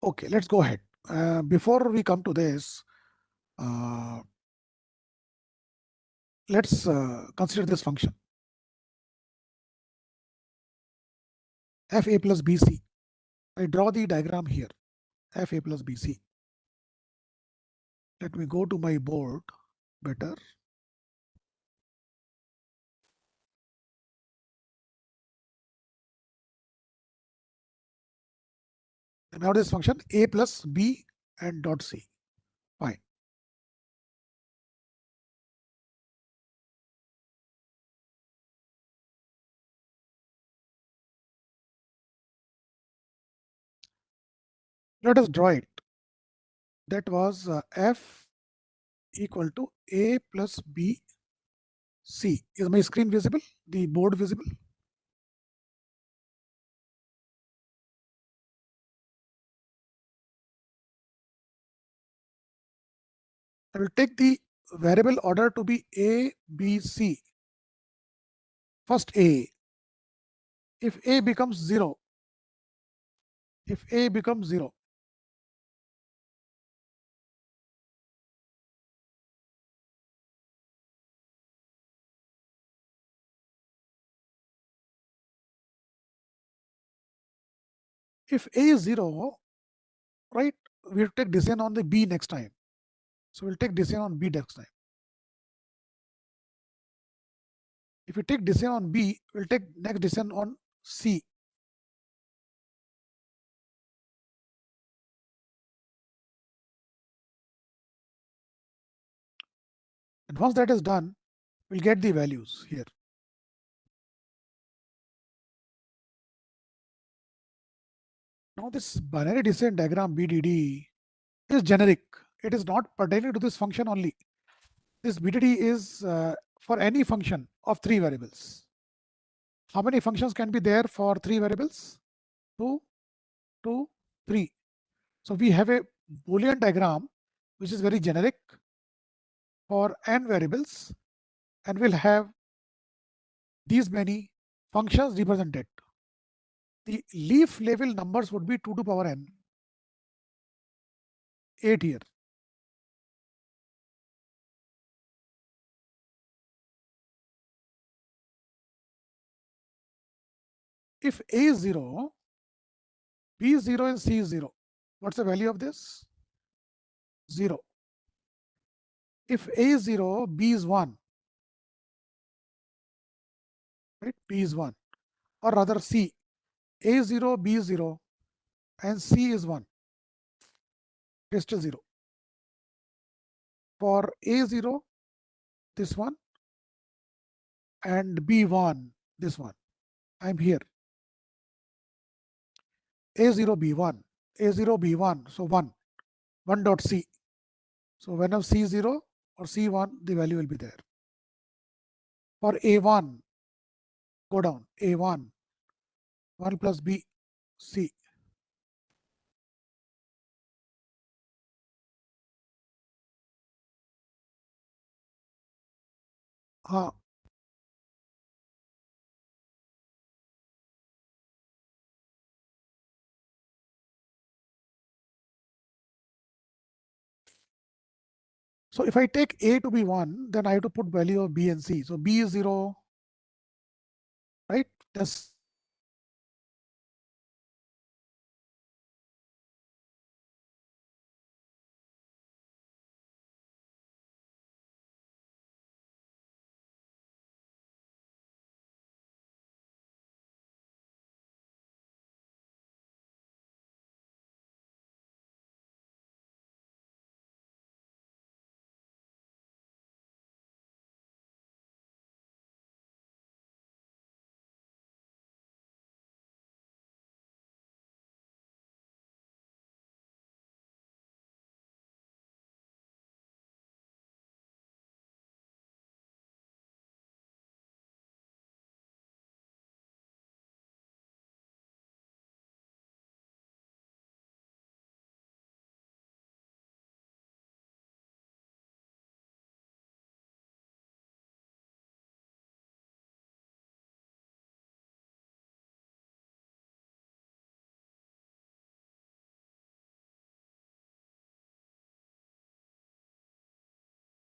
Okay, let's go ahead. Before we come to this, let's consider this function fa plus bc. I draw the diagram here, fa plus bc. Let me go to my board better. And now this function a plus b and dot c. Fine. Let us draw it. That was f equal to a plus b c. Is my screen visible? The board visible? I will take the variable order to be a, b, c. First a. If a becomes 0, if a becomes 0, if a is 0, right, we'll take decision on the b next time. So we'll take decision on b next time. If we take decision on b, we'll take next decision on c. And once that is done, we'll get the values here. Now this binary decision diagram BDD is generic. It is not pertaining to this function only. This BDD is for any function of 3 variables. How many functions can be there for 3 variables? 2, 2, 3. So we have a Boolean diagram which is very generic for n variables, and we'll have these many functions represented. The leaf level numbers would be 2 to power n, 8 here. If a is 0, b is 0 and c is 0, what's the value of this? 0. If a is 0, b is 1, right? B is 1, or rather c. A is 0, b is 0, and c is 1. It is still 0. For a0, this one, and b1, this one. I'm here. a0, b1, a0, b1, so 1, 1 dot c. So whenever c0 or c1, the value will be there. For a1, go down, a1, 1 plus b, c. I So if I take a to be 1, then I have to put value of b and c. So b is 0, right? That's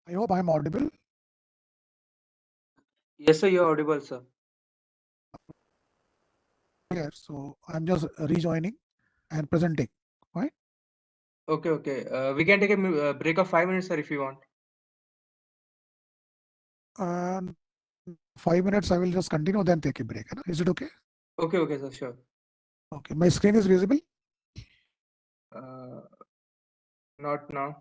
I hope I'm audible. Yes, sir, you're audible, sir. Here, so I'm just rejoining and presenting. Fine. Okay. We can take a break of 5 minutes, sir, if you want. And 5 minutes, I will just continue, then take a break. Is it okay? Okay, sir, sure. Okay. My screen is visible. Uh, Not now.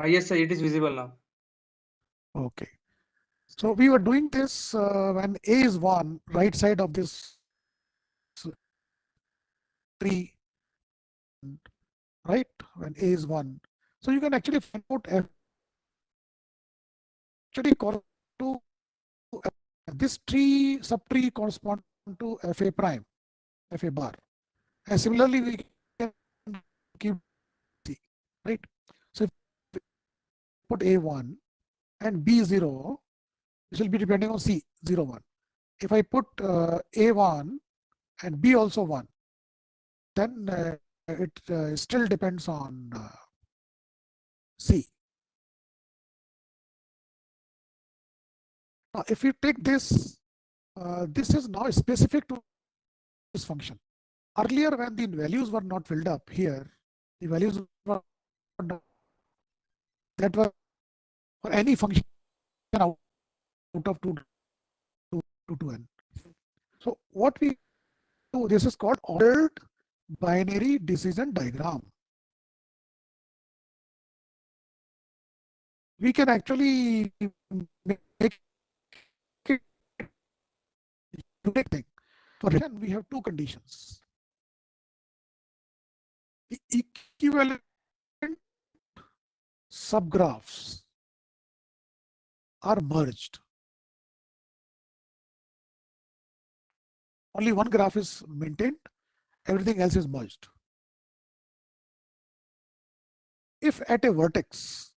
Yes, sir, it is visible now. Okay. So we were doing this when A is 1, right side of this tree, right? When A is 1. So you can actually find out F actually correspond to this tree, subtree correspond to Fa prime, Fa bar. And similarly, we can keep C, right? So if we put A1 and B0, this will be depending on C, 0, 1. If I put A1 and B also 1, then it still depends on C. Now, if you take this, this is now specific to this function. Earlier, when the values were not filled up here, the values were not, that were for any function out of 2 to 2n. So what we do, this is called ordered binary decision diagram. We can actually make it unique thing. For return, we have two conditions. The equivalent subgraphs are merged. Only one graph is maintained, everything else is merged. If at a vertex,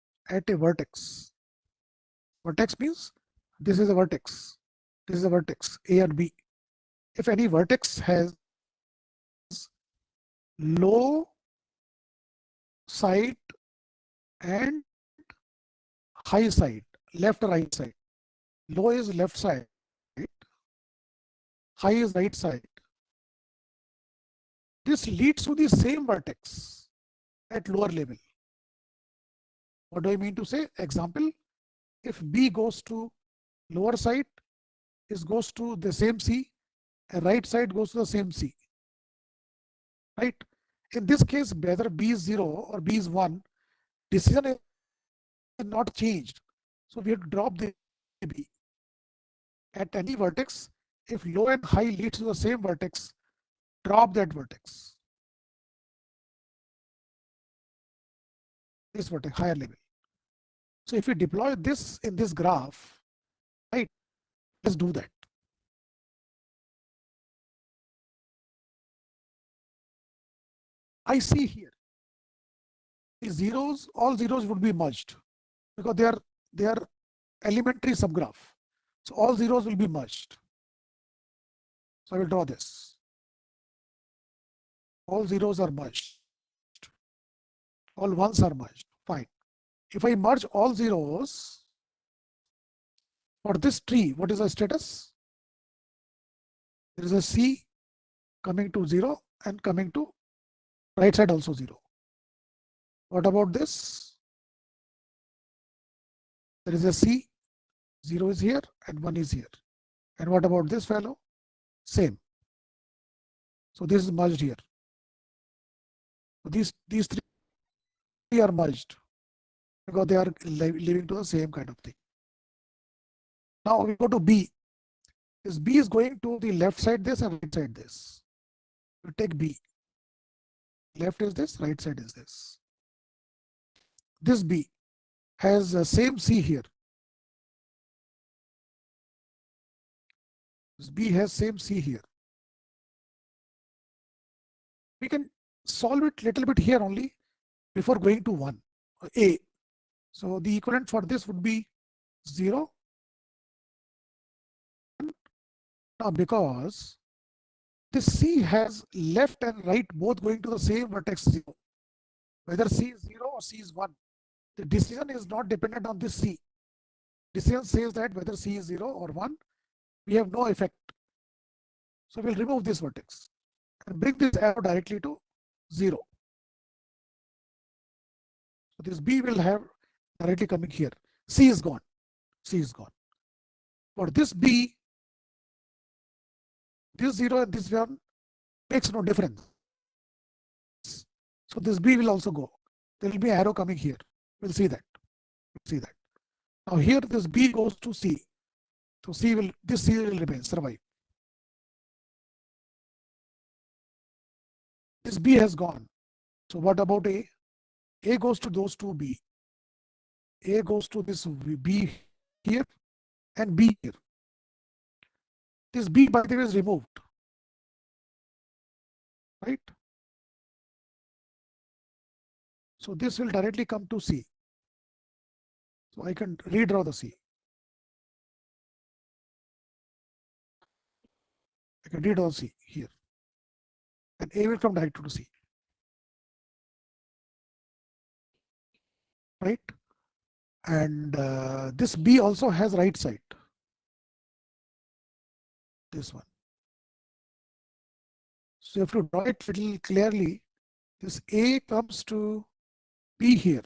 vertex means this is a vertex, this is a vertex A and B. If any vertex has low side and high side, left or right side, low is left side, high is right side, this leads to the same vertex at lower level. What do I mean to say? Example, if B goes to lower side, it goes to the same C, and right side goes to the same C. Right? In this case, whether B is 0 or B is 1, decision is not changed. So we have to drop the B. At any vertex, if low and high leads to the same vertex, drop that vertex. This vertex, higher level. So if we deploy this in this graph, right, let's do that. I see here, the zeros, all zeros would be merged because they are elementary subgraph. So all zeros will be merged. So I will draw this. All zeros are merged. All ones are merged. Fine. If I merge all zeros for this tree, what is the status? There is a C coming to 0 and coming to right side also 0. What about this? There is a C, 0 is here and 1 is here. And what about this fellow? Same. So this is merged here. So these three are merged because they are leading to the same kind of thing. Now we go to B. This B is going to the left side this and right side this. We take B. Left is this, right side is this. This B has the same C here. This B has same C here. We can solve it little bit here only before going to 1, A. So the equivalent for this would be 0. Now because this C has left and right both going to the same vertex 0. Whether C is 0 or C is 1, the decision is not dependent on this C. Decision says that whether C is 0 or 1, we have no effect. So we'll remove this vertex and bring this arrow directly to 0. So this B will have directly coming here. C is gone. C is gone. For this B, this 0 and this 1 makes no difference. So this B will also go. There will be arrow coming here. We'll see that. Now here this B goes to C. So this C will remain, survive. This B has gone. So what about A? A goes to those two B. A goes to this B here and B here. This B, by the way, is removed. Right? So this will directly come to C. So I can redraw the C. I can redraw C here. And A will come directly to C. Right? And this B also has right side. This one. So you have to draw it little clearly. This A comes to B here.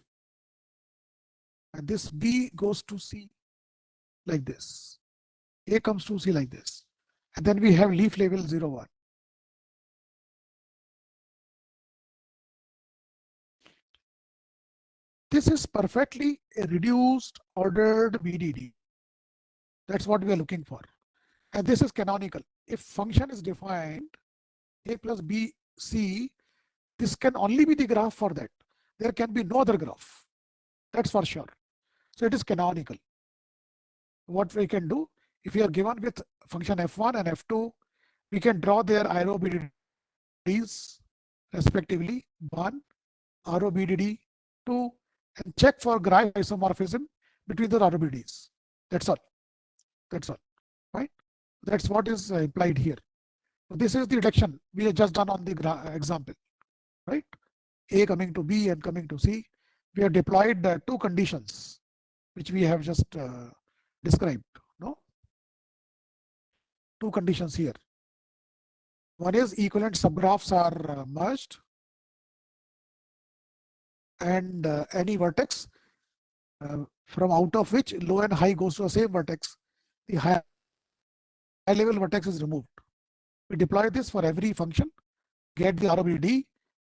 And this B goes to C like this. A comes to C like this. And then we have leaf label 0, 1. This is perfectly a reduced ordered VDD. That's what we are looking for. And this is canonical. If function is defined A plus B, C, this can only be the graph for that. There can be no other graph. That's for sure. So it is canonical. What we can do, if we are given with function f1 and f2, we can draw their ROBDDs respectively, 1, ROBDD 2, and check for graph isomorphism between the ROBDs. That's all. Right? That's what is implied here. So this is the reduction we have just done on the example. Right? A coming to B and coming to C. We have deployed two conditions which we have just described. No? Two conditions here. One is equivalent subgraphs are merged, and any vertex from out of which low and high goes to the same vertex, the high level vertex is removed. We deploy this for every function, get the ROBD,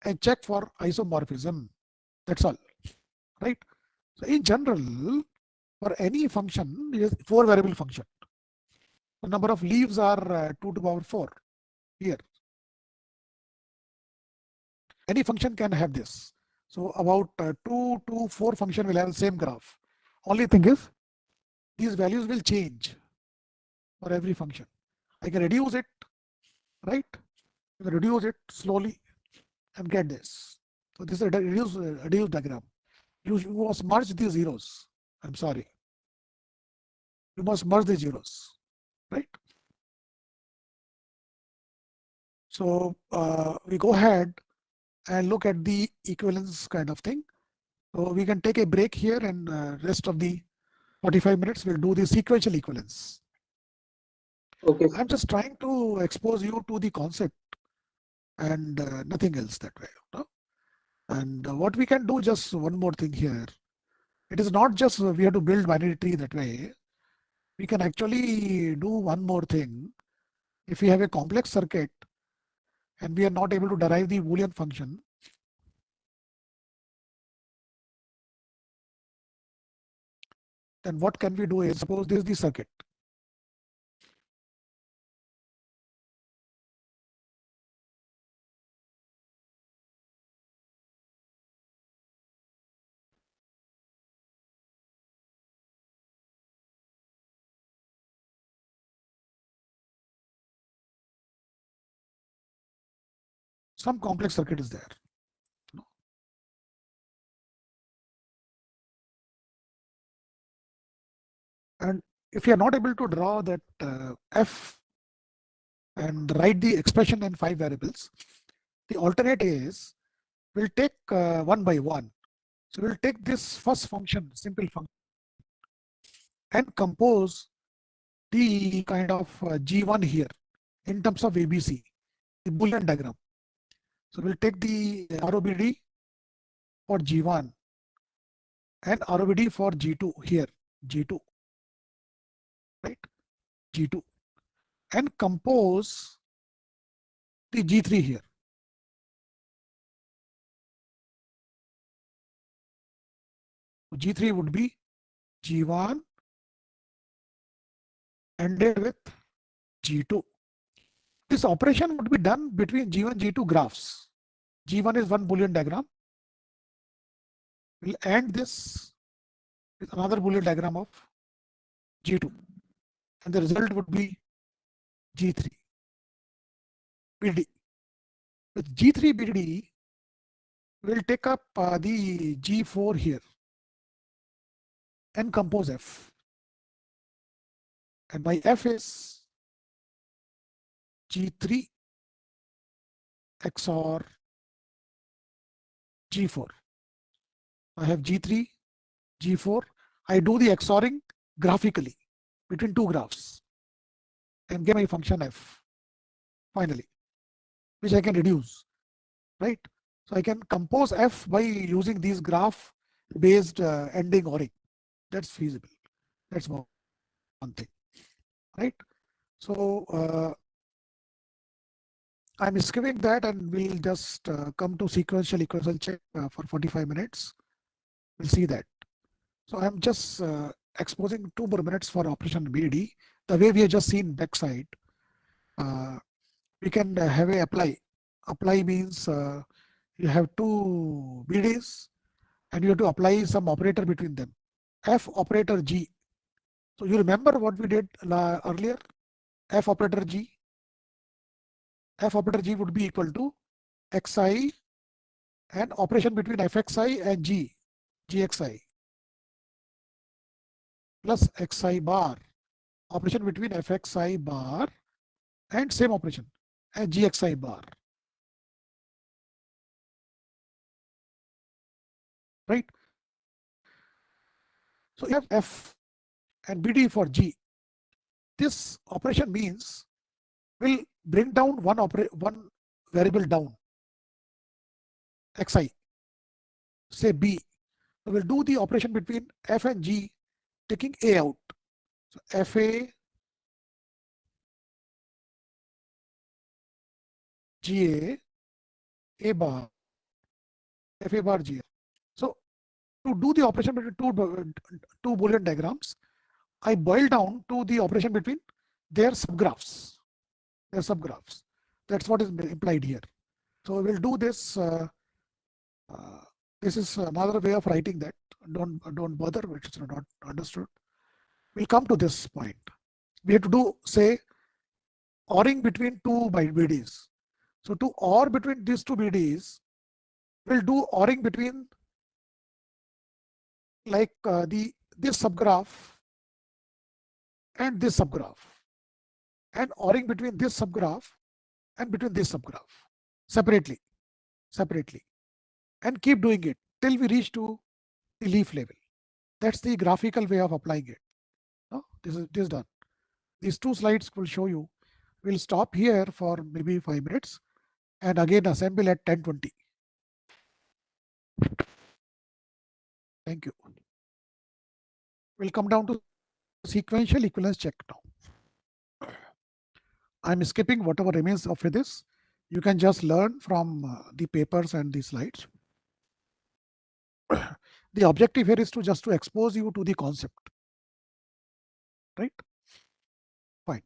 and check for isomorphism. That's all. Right? So in general, for any function, it is 4 variable function. The number of leaves are 2 to the power 4 here. Any function can have this. So about 2 to 4 function will have the same graph. Only thing is, these values will change for every function. I can reduce it, right? I can reduce it slowly and get this. So this is a reduced diagram. You must merge these zeros. I'm sorry. You must merge the zeros, right? So we go ahead and look at the equivalence kind of thing. So we can take a break here, and rest of the 45 minutes we'll do the sequential equivalence. Okay. I'm just trying to expose you to the concept and nothing else that way. No? And what we can do, just one more thing here. It is not just we have to build binary tree that way. We can actually do one more thing. If we have a complex circuit and we are not able to derive the Boolean function, then what can we do is, suppose this is the circuit. Some complex circuit is there. And if you are not able to draw that f and write the expression in 5 variables, the alternate is we'll take one by one. So we'll take this first function, simple function, and compose the kind of G1 here in terms of ABC, the Boolean diagram. So we'll take the ROBD for G1 and ROBD for G2 here, G2, right? G2, and compose the G3 here. G3 would be G1 ended with G2. This operation would be done between G1 G2 graphs. G1 is one Boolean diagram. We'll end this with another Boolean diagram of G2, and the result would be G3 BD. With G3 BD, we'll take up the G4 here and compose F. And my F is G3 XOR G4. I have G3, G4. I do the XORing graphically between two graphs and get my function F finally, which I can reduce, right? So I can compose F by using these graph based ending ORing. That's feasible. That's one thing, right? So I'm skipping that and we'll just come to sequential equation check for 45 minutes. We'll see that. So I'm just exposing 2 more minutes for operation BD. The way we have just seen backside, we can have a apply. Apply means you have two BDs and you have to apply some operator between them. F operator G. So you remember what we did earlier? F operator G. F operator G would be equal to Xi and operation between Fxi and G, Gxi plus Xi bar. Operation between Fxi bar and same operation and Gxi bar. Right? So you have F and BD for G. This operation means will bring down one variable down, Xi, say B. So we'll do the operation between F and G, taking A out. So FA GA A bar FA bar GA. So to do the operation between two Boolean diagrams, I boil down to the operation between their subgraphs. Their subgraphs. That's what is implied here. So we'll do this. This is another way of writing that. Don't bother, which is not understood. We'll come to this point. We have to do, say, ORing between two BDs. So to OR between these two BDs, we'll do ORing between like this subgraph and this subgraph, and ORing between this subgraph and between this subgraph separately, and keep doing it till we reach to the leaf level. That's the graphical way of applying it. No? This is done. These 2 slides will show you. We'll stop here for maybe 5 minutes and again assemble at 10:20. Thank you. We'll come down to sequential equivalence check now. I'm skipping whatever remains of this. You can just learn from the papers and the slides. The objective here is to just to expose you to the concept, right? Fine.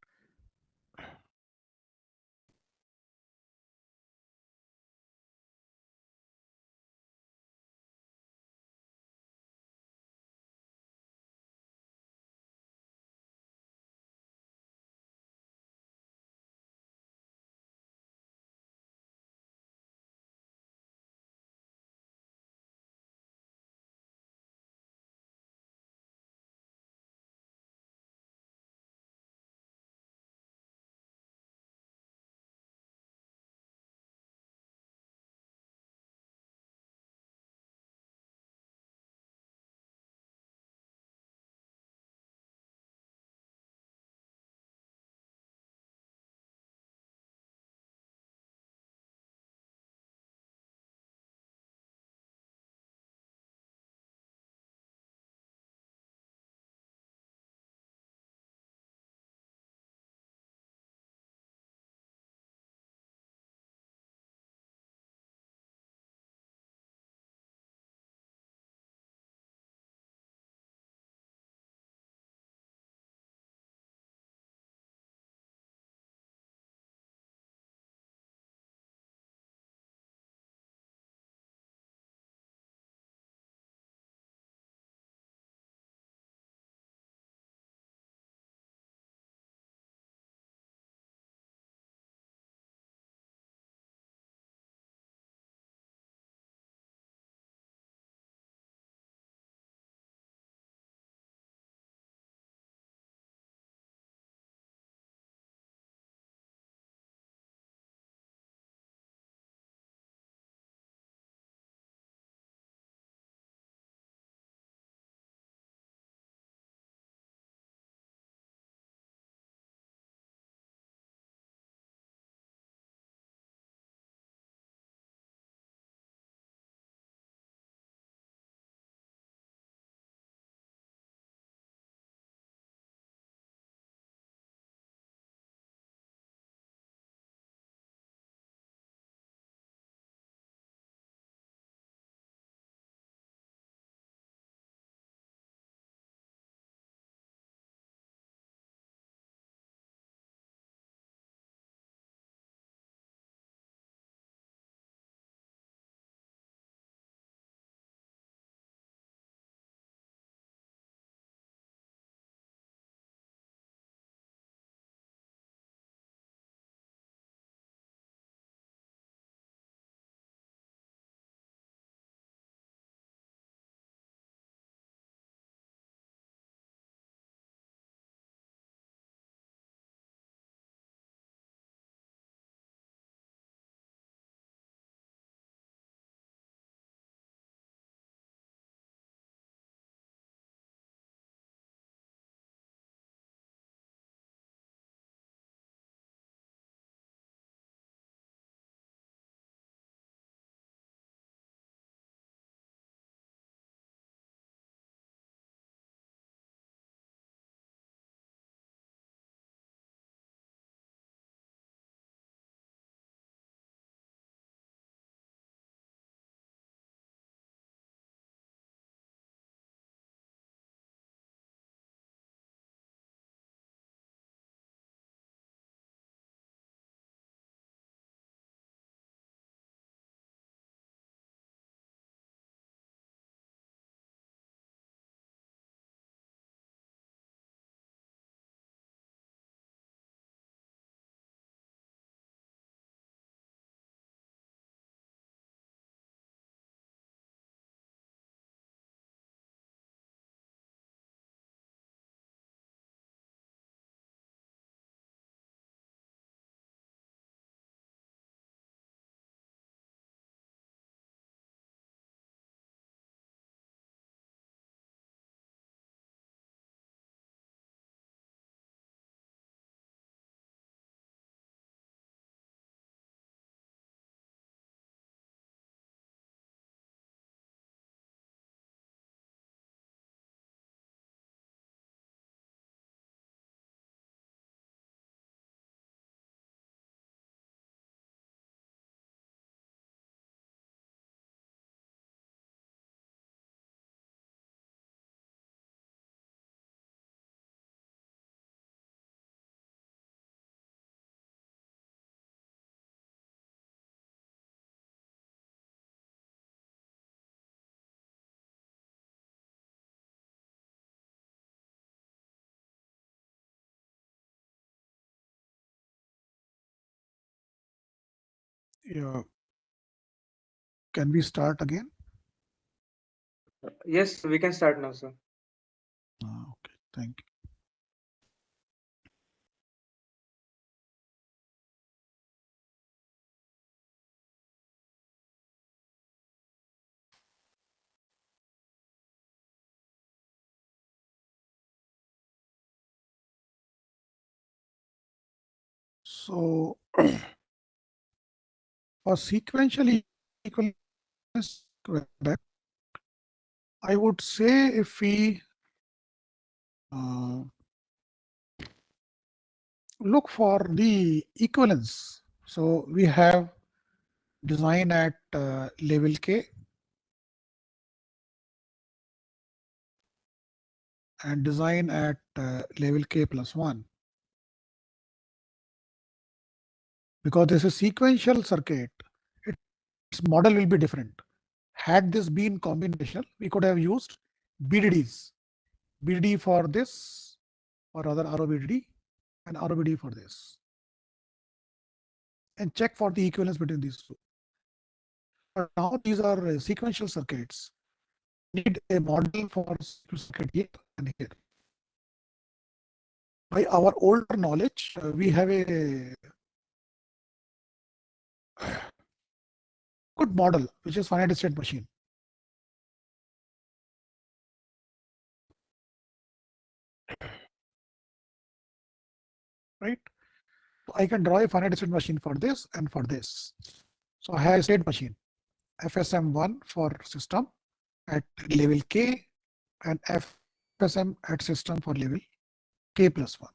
Yeah. Can we start again? Yes, we can start now, sir. Okay, thank you. So for sequential equivalence, I would say if we look for the equivalence, so we have design at level K and design at level K plus 1. Because this is sequential circuit, its model will be different. Had this been combinational, we could have used BDDs. BDD for this, or other ROBDD, and ROBD for this, and check for the equivalence between these two. But now these are sequential circuits. Need a model for circuit here and here. By our older knowledge, we have a good model, which is finite state machine. Right? So I can draw a finite state machine for this and for this. So I have a state machine, FSM1 for system at level K and FSM at system for level K plus 1.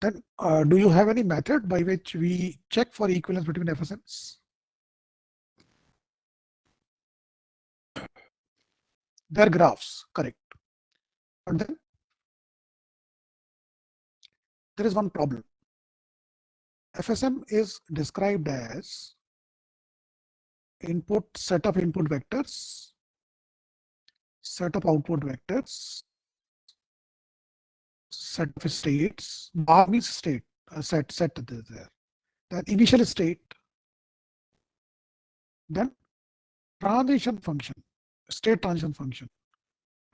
Then do you have any method by which we check for equivalence between FSMs? Their graphs, correct. But then there is one problem. FSM is described as input set of input vectors, set of output vectors, set of states. Bar means state, set there. Then initial state, then transition function, state transition function,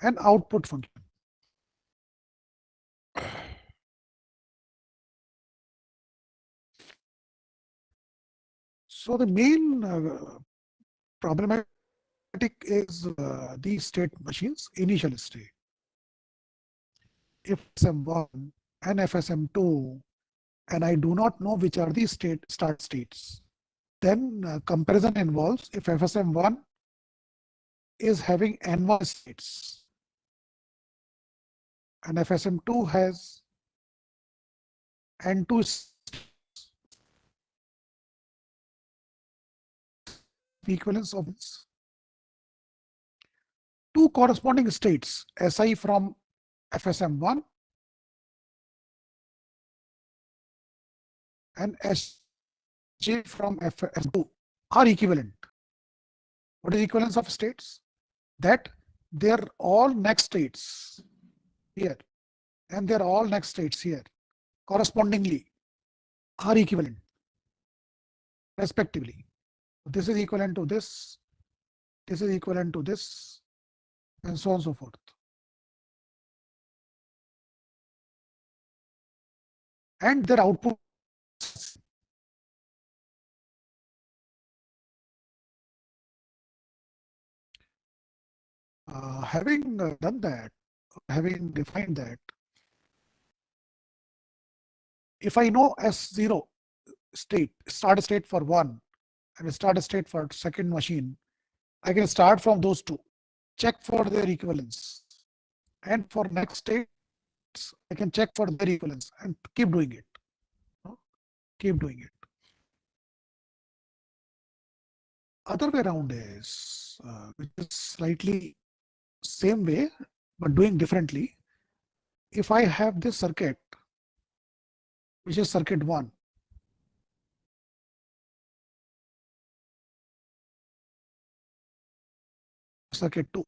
and output function. So the main problematic is these state machines, initial state. If FSM1 and FSM2, and I do not know which are the start states, then comparison involves if FSM1 is having N1 states and FSM2 has N2 equivalence of two corresponding states, SI from FSM1 and SJ from FSM2 are equivalent. What is equivalence of states? That they're all next states here and they're all next states here correspondingly are equivalent respectively. This is equivalent to this is equivalent to this, and so on and so forth. And their output. Having done that, having defined that, if I know S0 state, start state for one and start state for second machine, I can start from those two, check for their equivalence. And for next states, I can check for their equivalence and keep doing it. Keep doing it. Other way around is, which is slightly same way, but doing differently. If I have this circuit, which is circuit 1, circuit 2,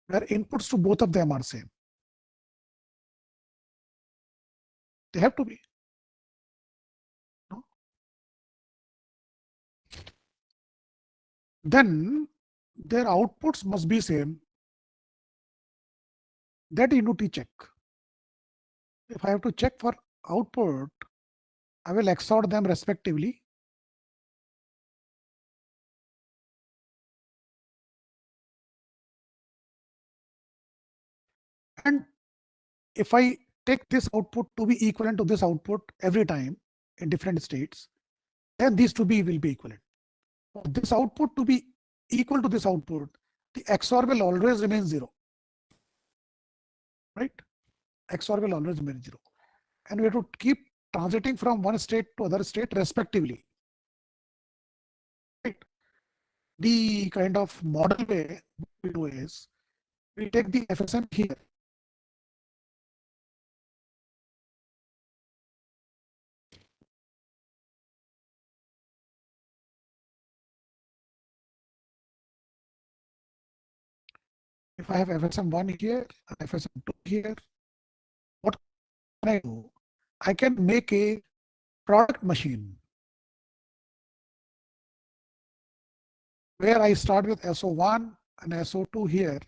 where inputs to both of them are same. They have to be. then their outputs must be same. That you need to check. If I have to check for output, I will XOR them respectively. And if I take this output to be equivalent to this output every time in different states, then these two will be equivalent. For this output to be equal to this output, the XOR will always remain 0. Right? XOR will always remain 0. And we have to keep transiting from one state to other state respectively. Right? The kind of model way we do is we take the FSM here. If I have FSM1 here and FSM2 here, what can I do? I can make a product machine where I start with SO1 and SO2 here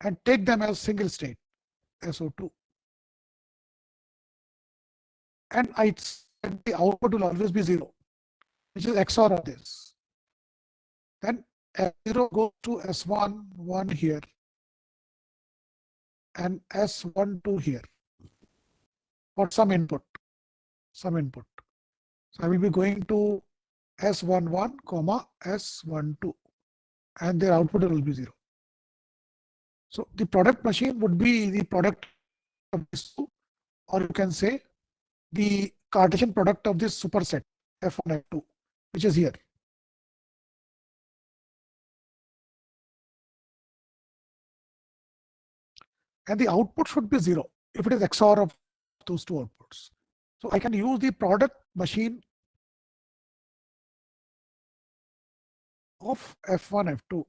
and take them as single state SO2. And I said the output will always be 0, which is XOR of this. Then S0 goes to S1, 1 here, and S12 here for some input. So I will be going to S11, comma S12, and their output will be 0. So the product machine would be the product of these two, or you can say the Cartesian product of this superset F1, F2, which is here. And the output should be 0 if it is XOR of those two outputs. So I can use the product machine of F1, F2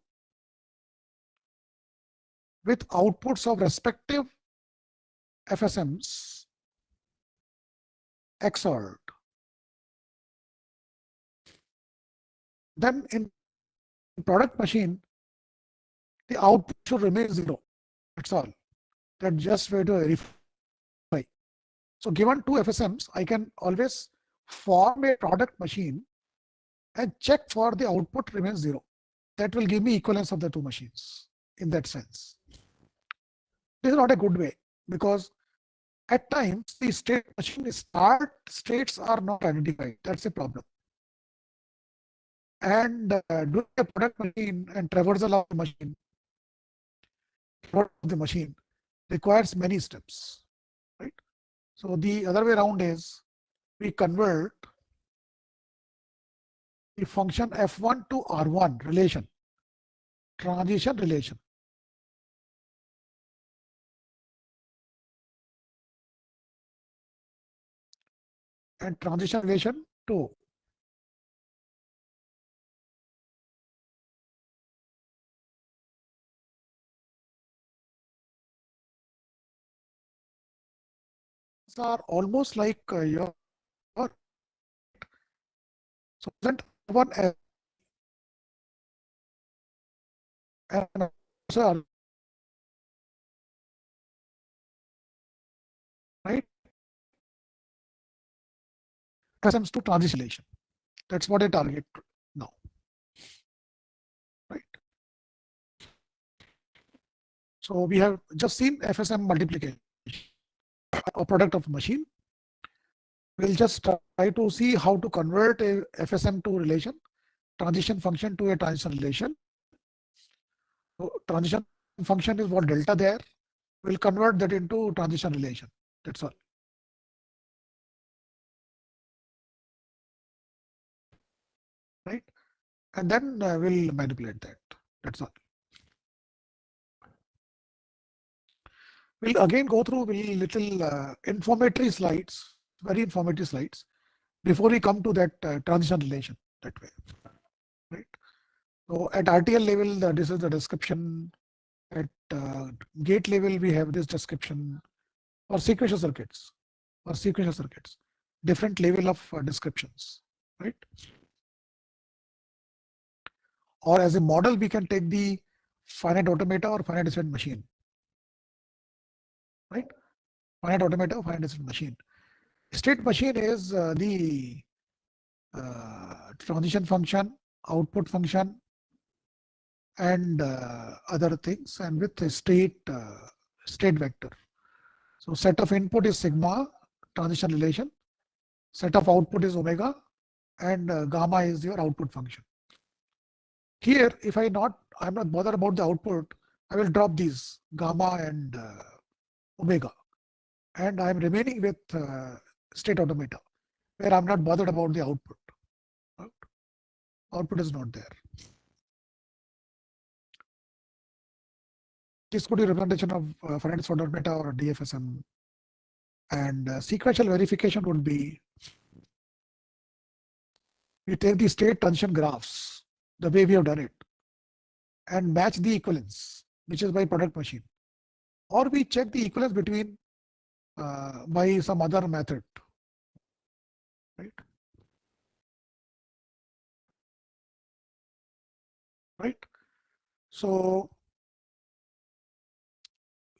with outputs of respective FSMs XORed. Then in product machine, the output should remain 0. That's all. That's just way to verify. So given two FSMs, I can always form a product machine and check for the output remains 0. That will give me equivalence of the two machines in that sense. This is not a good way because at times the state machine start states are not identified. That's a problem. And doing a product machine and traversal of the machine requires many steps, right? So the other way around is we convert the function F1 to R1 relation, transition relation. And transition relation to are almost like your so present one as and also right FSMs to transition relation. That's what I target now, right? So we have just seen FSM multiplication, a product of machine. We'll just try to see how to convert a FSM to relation, transition function to a transition relation. So transition function is what delta there. We'll convert that into transition relation. That's all. Right? And then we'll manipulate that. That's all. We'll again go through little informatory slides, very informative slides, before we come to that transition relation that way. Right? So at RTL level, this is the description. At gate level, we have this description. Or sequential circuits, different level of descriptions, right? or as a model, we can take the finite automata or finite state machine, right? Finite automata or finite state machine. State machine is the transition function, output function, and other things, and with a state vector. So set of input is sigma, transition relation. Set of output is omega, and gamma is your output function. Here, if I'm not bothered about the output, I will drop these gamma and omega, and I'm remaining with state automata, where I'm not bothered about the output. Output is not there. This could be representation of finite state automata or DFSM. And sequential verification would be, we take the state transition graphs, the way we have done it, and match the equivalence, which is by product machine. Or we check the equivalence between by some other method, right? Right. So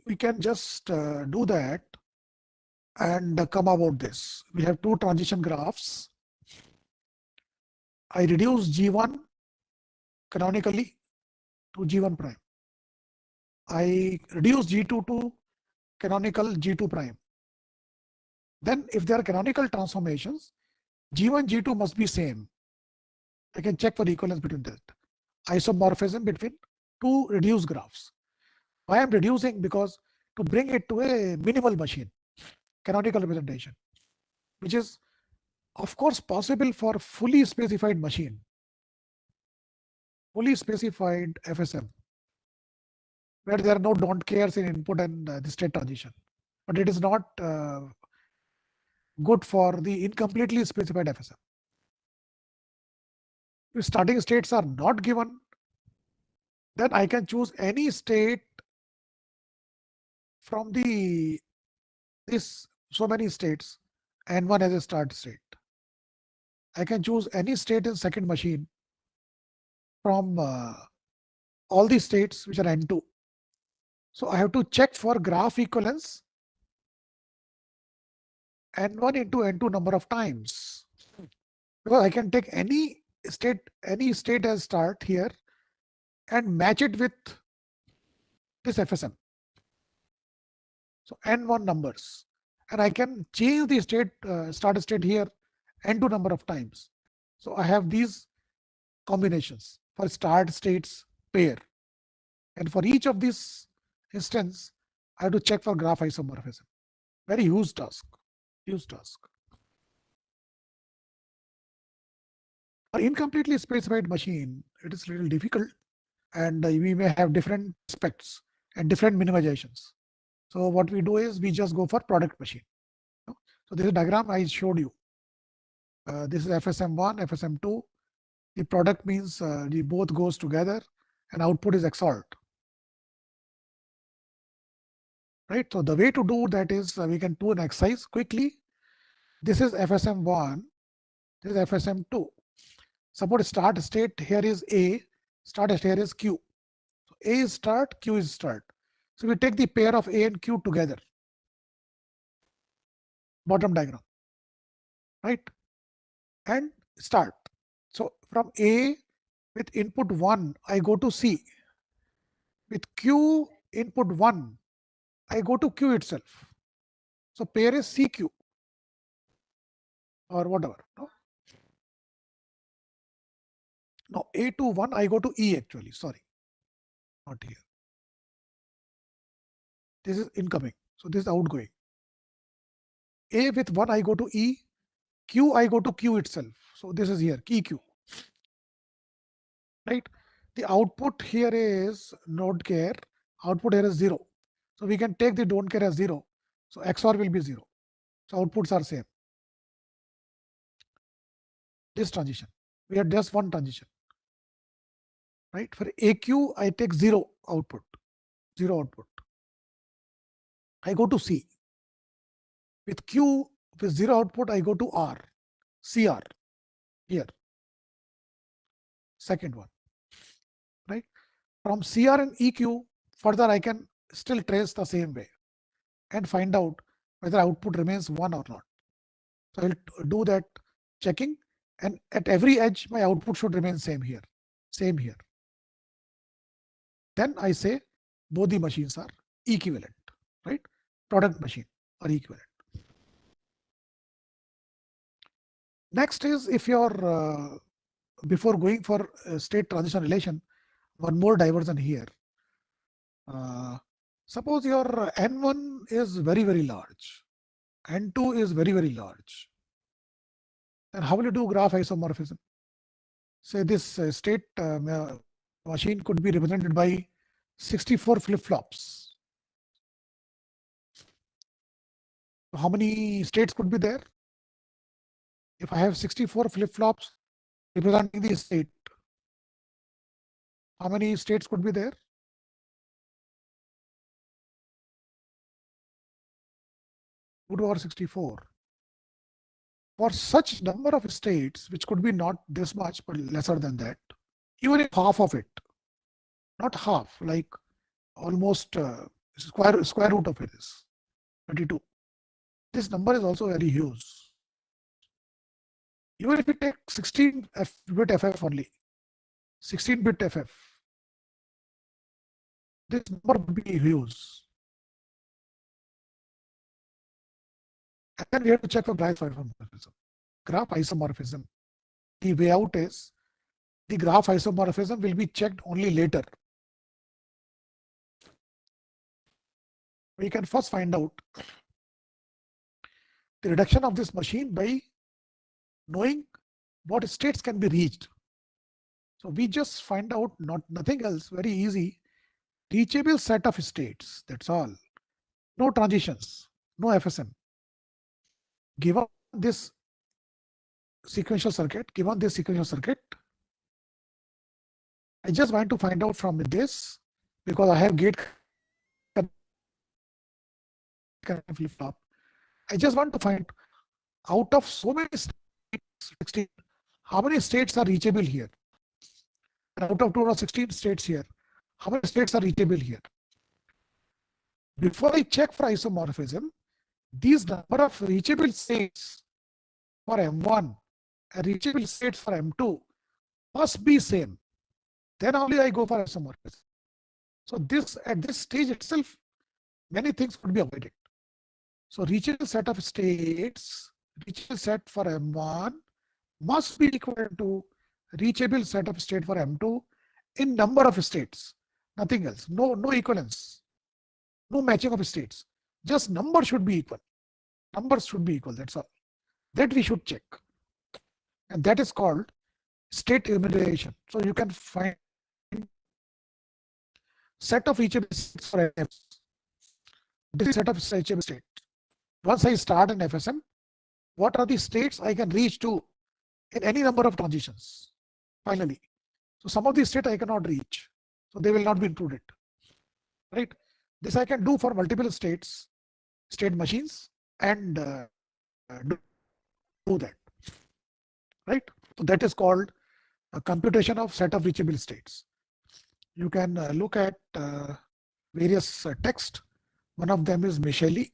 we can just do that and come about this. We have two transition graphs. I reduce G1 canonically to G1 prime. I reduce G2 to canonical G2 prime. Then if there are canonical transformations, G1, G2 must be same. I can check for equivalence between that. Isomorphism between two reduced graphs. Why I'm reducing? Because to bring it to a minimal machine, canonical representation, which is of course possible for fully specified machine, fully specified FSM, where there are no don't cares in input and the state transition. But it is not good for the incompletely specified FSM. If starting states are not given, then I can choose any state from this so many states, and one as a start state. I can choose any state in second machine from all the states which are N2. So I have to check for graph equivalence N1 into N2 number of times. Because I can take any state as start here and match it with this FSM. So N1 numbers. And I can change the start state here N2 number of times. So I have these combinations for start states pair. And for each of these instance, I have to check for graph isomorphism. Very huge task. Huge task. For incompletely specified machine, it is a little difficult, and we may have different aspects and different minimizations. So what we do is we just go for product machine. So this is a diagram I showed you. This is FSM1, FSM2. The product means the both goes together, and output is XORed. Right. So the way to do that is we can do an exercise quickly. This is FSM1. This is FSM2. Suppose start state here is A, start state here is Q. So A is start, Q is start. So we take the pair of A and Q together. Bottom diagram. Right. And start. So from A with input 1, I go to C. With Q input 1, I go to Q itself. So pair is CQ or whatever. No, A to 1, I go to E actually. Sorry, not here. This is incoming. So this is outgoing. A with 1, I go to E. Q, I go to Q itself. So this is here, EQ. Right? The output here is not care. Output here is 0. So we can take the don't care as 0. So XOR will be 0. So outputs are same. This transition. We had just one transition. Right? For AQ, I take 0 output. 0 output. I go to C. With Q, with 0 output, I go to R. CR. Here. Second one. From CR and EQ, further I can still trace the same way and find out whether output remains 1 or not. So I'll do that checking, and at every edge my output should remain same here, same here. Then I say both the machines are equivalent, right? Product machine are equivalent. Next is if you're before going for state transition relation, one more diversion here. Suppose your N1 is very, very large, N2 is very, very large. Then how will you do graph isomorphism? Say this state machine could be represented by 64 flip-flops. How many states could be there? If I have 64 flip-flops representing the state, how many states could be there? Root over 64. For such number of states, which could be not this much, but lesser than that, even if half of it, not half, like almost square root of it is 22. This number is also very huge. Even if we take 16-bit FF only, 16-bit FF, this number would be huge. And then we have to check for graph isomorphism. Graph isomorphism. The way out is the graph isomorphism will be checked only later. We can first find out the reduction of this machine by knowing what states can be reached. So we just find out nothing else, very easy, reachable set of states. That's all. No transitions, no FSM. Given this sequential circuit, I just want to find out from this, because I have gate flip-flop. I just want to find out of so many states, how many states are reachable here? And out of 216 states here, how many states are reachable here? Before I check for isomorphism, these number of reachable states for M1 and reachable states for M2 must be same. Then only I go for isomorphism. So this at this stage itself, many things could be avoided. So reachable set of states, reachable set for M1 must be equal to reachable set of state for M2 in number of states. Nothing else. No equivalence. No matching of states. Just number should be equal. Numbers should be equal. That's all. That we should check. And that is called state enumeration. So you can find set of reachable states for FSM. This is set of reachable states. Once I start an FSM, what are the states I can reach to in any number of transitions? Finally, so some of these states I cannot reach, so they will not be included. Right? This I can do for multiple states, state machines, and do that. Right? So that is called a computation of set of reachable states. You can look at various text. One of them is Micheli,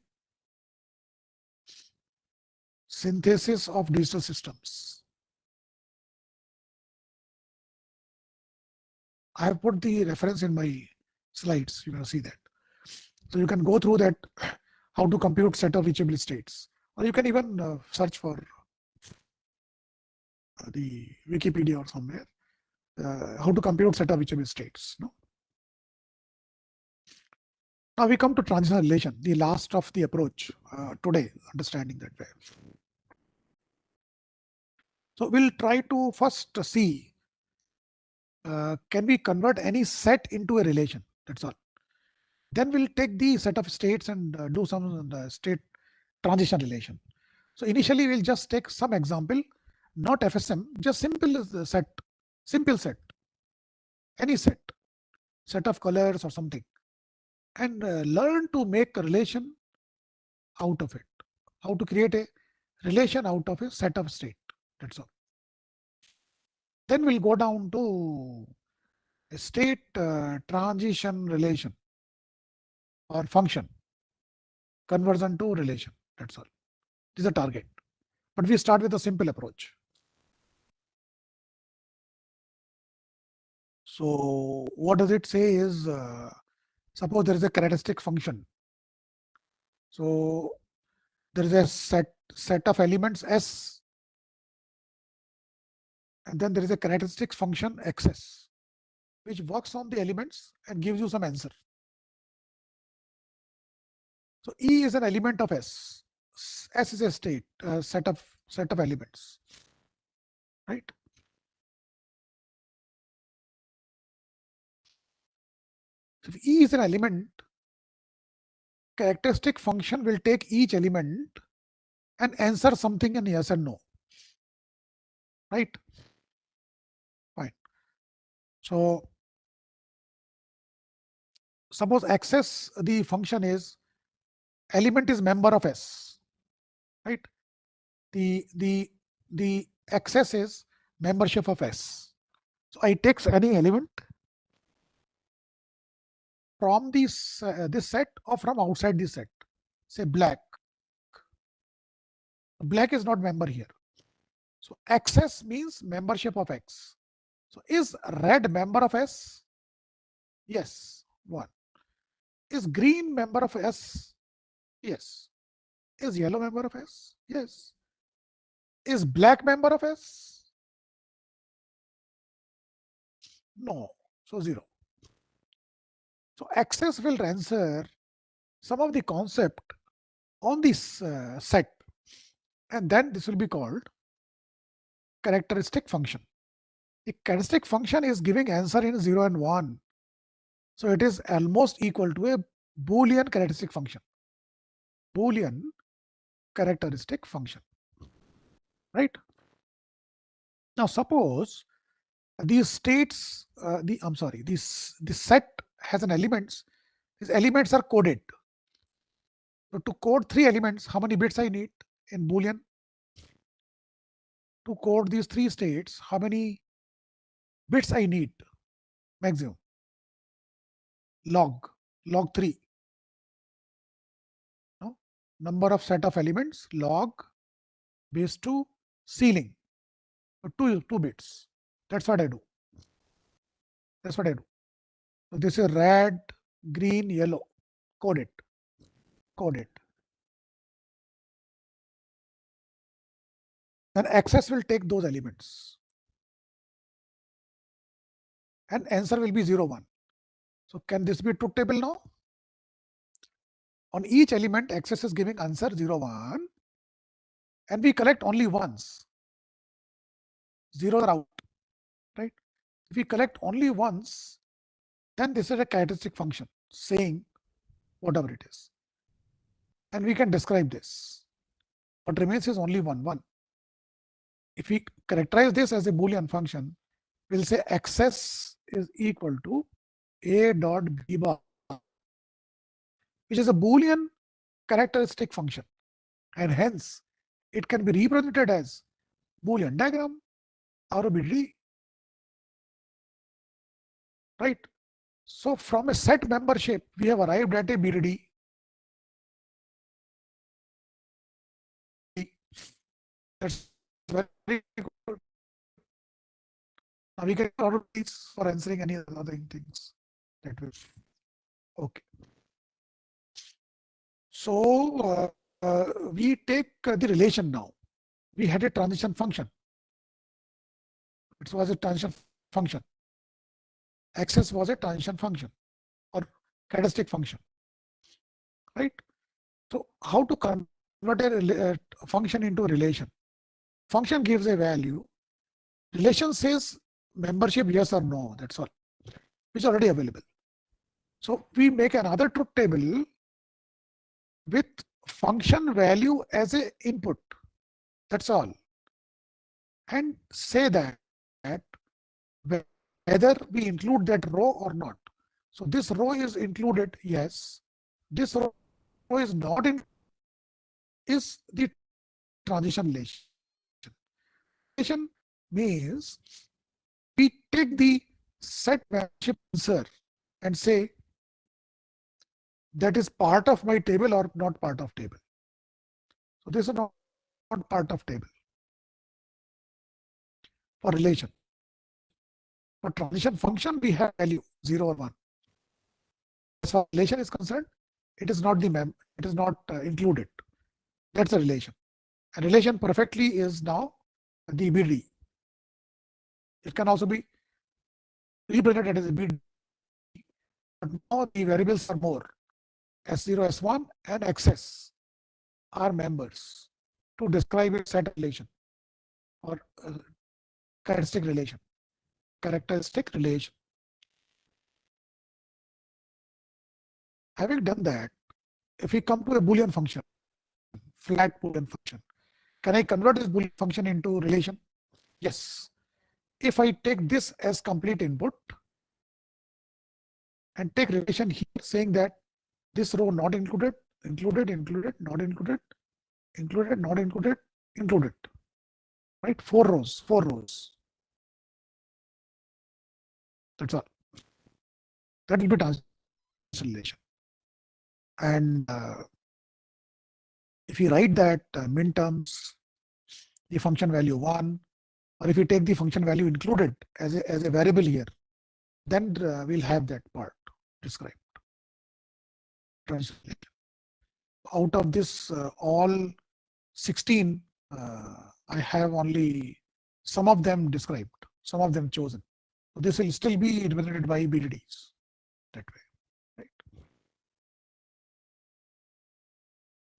Synthesis of Digital Systems. I have put the reference in my slides. You can see that. So you can go through that, how to compute set of reachable states, or you can even search for the Wikipedia or somewhere, how to compute set of reachable states. No? Now we come to transition relation, the last of the approach today, understanding that way. So we'll try to first see, can we convert any set into a relation? That's all. Then we'll take the set of states and do some state transition relation. So initially we'll just take some example, not FSM, just simple set, any set of colors or something, and learn to make a relation out of it, how to create a relation out of a set of state. That's all. Then we'll go down to a state transition relation or function, conversion to relation. That's all. This is a target. But we start with a simple approach. So what does it say is, suppose there is a characteristic function. So there is a set of elements S, and then there is a characteristic function xs, which works on the elements and gives you some answer. So E is an element of S. S is a state, set of elements, right? If E is an element, characteristic function will take each element and answer something in yes and no, right? Fine. So suppose xs, the function is element is member of S, right? The xs is membership of S. So I takes any element from this set or from outside this set. Say black. Black is not member here. So xs means membership of X. So is red member of S? Yes. 1. Is green member of S? Yes. Is yellow member of S? Yes. Is black member of S? No. So 0. So access will answer some of the concept on this set, and then this will be called characteristic function. The characteristic function is giving answer in 0 and 1. So it is almost equal to a Boolean characteristic function. Boolean characteristic function, right? Now suppose these states, this set has an elements. These elements are coded. So to code 3 elements, how many bits I need in Boolean? To code these 3 states, how many bits I need maximum? Log 3. No? Number of set of elements, log base 2 ceiling. So 2 bits. That's what I do. That's what I do. So this is red, green, yellow. Code it. Code it. Then access will take those elements. And answer will be 0, 1. So can this be truth table now? On each element, access is giving answer 0, 1. And we collect only ones. 0 are out. Right? If we collect only once, then this is a characteristic function saying whatever it is. And we can describe this. What remains is only 1, 1. If we characterize this as a Boolean function, we'll say access is equal to a dot b bar, which is a Boolean characteristic function. And hence, it can be represented as Boolean diagram or a BDD. Right? So from a set membership, we have arrived at a BDD. That's very good. Now we can order these for answering any other things that will. Okay. So we take the relation now. We had a transition function. It was a transition function. Access was a transition function or characteristic function. Right? So how to convert a function into a relation? Function gives a value. Relation says membership yes or no. That's all, which is already available. So we make another truth table with function value as a input. That's all. And say that whether we include that row or not. So this row is included, yes. This row is not in, is the transition relation. Relation means we take the set membership answer and say that is part of my table or not part of table. So this is not part of table for relation. For transition function, we have value 0 or 1. As far as relation is concerned, it is not included. That's a relation. A relation perfectly is now the BD. It can also be represented as a BD. But now the variables are more. S0, S1 and XS are members to describe a set relation or characteristic relation. Characteristic relation. Having done that, if we come to a Boolean function, flat Boolean function, can I convert this Boolean function into relation? Yes. If I take this as complete input and take relation here saying that this row not included, included, included, not included, included, not included, included. Right? 4 rows, 4 rows. That's all. That will be translation. And if you write that min terms, the function value 1, or if you take the function value included as a variable here, then we'll have that part described. Translation. Out of this all 16, I have only some of them described, some of them chosen. So this will still be represented by BDDs that way. Right?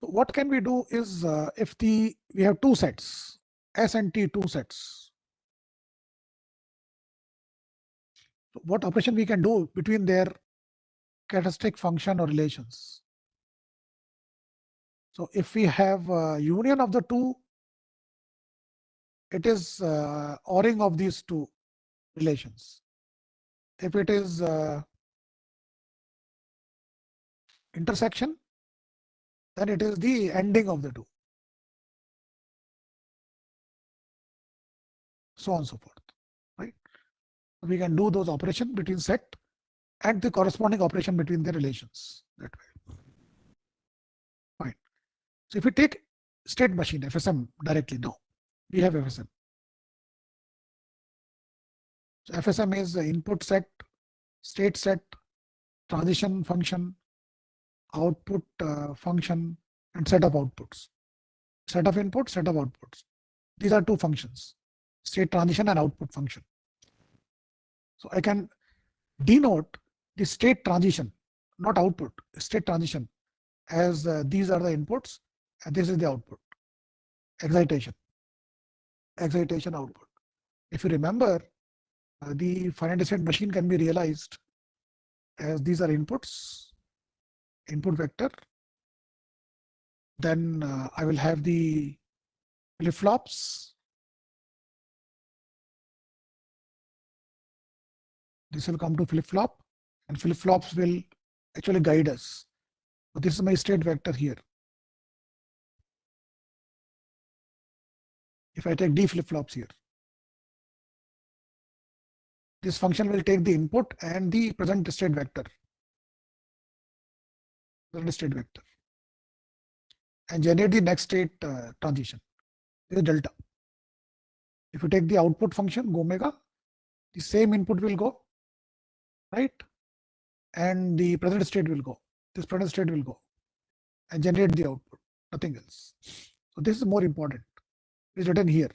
So what can we do is if we have two sets, S and T, two sets. So what operation we can do between their characteristic function or relations? So if we have a union of the two, it is ORing of these two relations. If it is intersection, then it is the ending of the two. So on and so forth. Right? We can do those operations between set and the corresponding operation between the relations that way. Fine. So if we take state machine, FSM directly now, we have FSM. So FSM is the input set, state set, transition function, output function, and set of outputs. Set of inputs, set of outputs. These are two functions, state transition and output function. So I can denote the state transition, not output, state transition, as these are the inputs and this is the output. Excitation, excitation output. If you remember, the finite state machine can be realized as these are inputs, input vector. Then I will have the flip-flops. This will come to flip-flop and flip-flops will actually guide us. So this is my state vector here. If I take D flip-flops here, this function will take the input and the present state vector. Present state vector. And generate the next state transition. This is delta. If you take the output function, omega, the same input will go, right? And the present state will go. This present state will go and generate the output, nothing else. So this is more important. It's written here.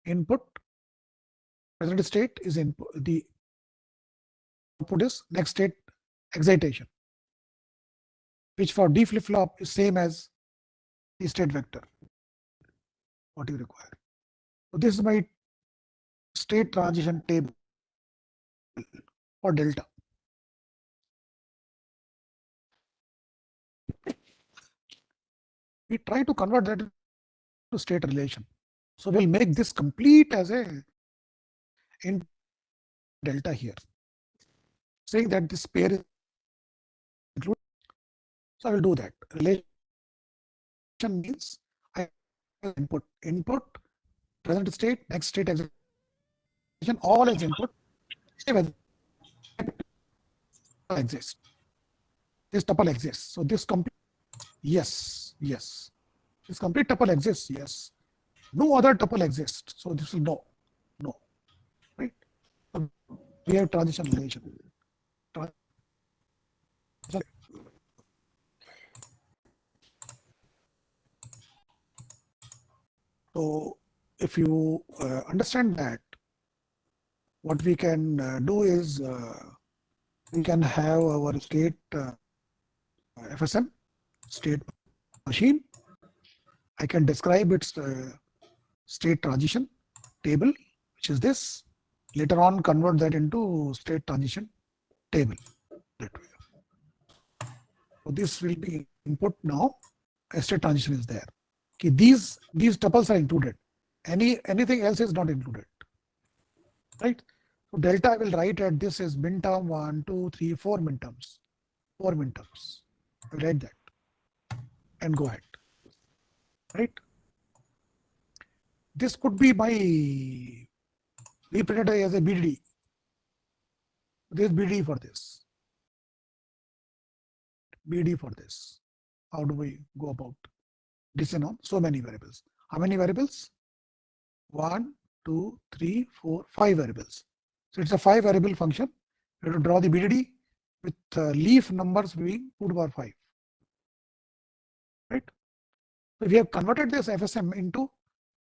Input, present state is input. The output is next state excitation, which for D flip-flop is same as the state vector, what you require. So this is my state transition table for delta. We try to convert that to state relation. So we'll make this complete as a in delta here, saying that this pair is included. So I will do that. Relation means I have input, present state, next state execution, all as input. whether exists. This tuple exists. So this complete, yes, yes. This complete tuple exists, yes. No other tuple exists. So this is no, no, right? So we have transition relation. So if you understand that, what we can do is we can have our state FSM, state machine. I can describe its state transition table, which is this. Later on, convert that into state transition table. That way. So this will be input now. A state transition is there. Okay, these tuples are included. Anything else is not included. Right? So delta I will write at this is min term 1, 2, 3, 4 min terms. 4 min terms. I will write that and go ahead. Right? This could be my represented as a BDD. There is BDD for this. BDD for this. How do we go about decision on so many variables? How many variables? 1, 2, 3, 4, 5 variables. So it's a 5 variable function. You have to draw the BDD with leaf numbers being 2 to the power 5. Right? So we have converted this FSM into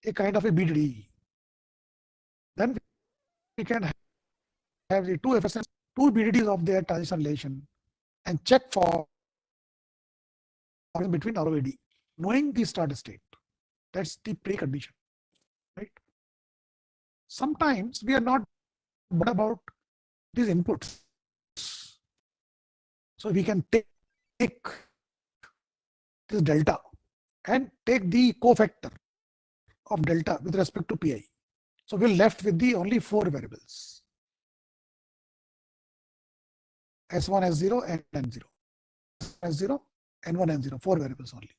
a kind of a BDD. Then we can have the two FSMs, two BDDs of their transition relation and check for between ROAD, knowing the start state. That's the precondition. Right? Sometimes we are not bothered about these inputs. So we can take this delta and take the cofactor of delta with respect to pi. So we're left with the only 4 variables. S1, S0, and N0. S0, N1, N0, 4 variables only.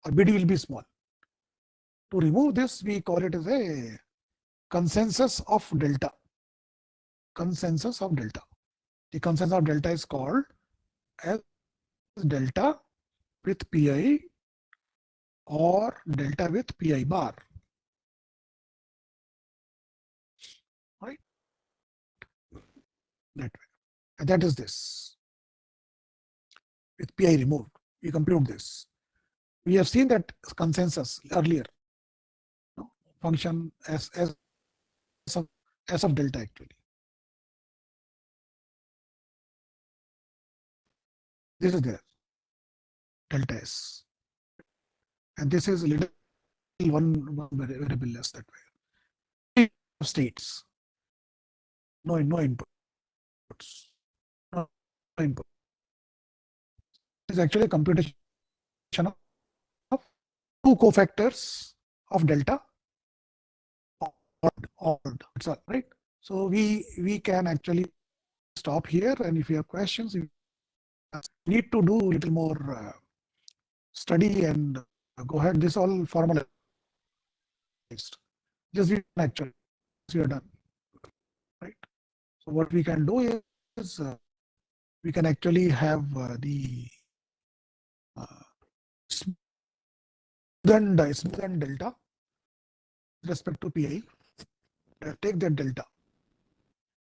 Or BD will be small. To remove this, we call it as a consensus of delta. Consensus of delta. The consensus of delta is called as delta with pi or delta with pi bar. Right? That way. And that is this. With pi removed, we compute this. We have seen that consensus earlier. Function as of delta actually. This is there. Delta S. And this is little one variable less that way. States. No inputs. No input. It's actually a computation of two cofactors of delta. Odd. It's all right. So we can actually stop here, and if you have questions, you need to do a little more study and go ahead. This all formalized. Just we actually we are done. Right. So what we can do is we can actually have the smoothened delta with respect to pi. Take that delta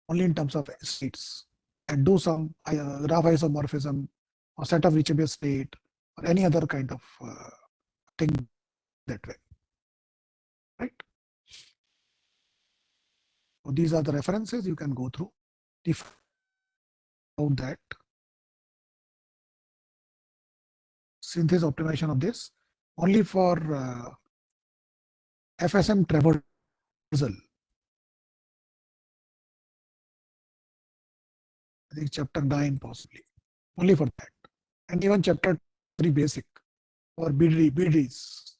only in terms of states and do some graph isomorphism or set of reachable state or any other kind of thing that way. Right. So these are the references you can go through. If out that synthesis optimization of this only for FSM traversal. I think chapter 9 possibly. Only for that. And even chapter 3 basic for BDDs.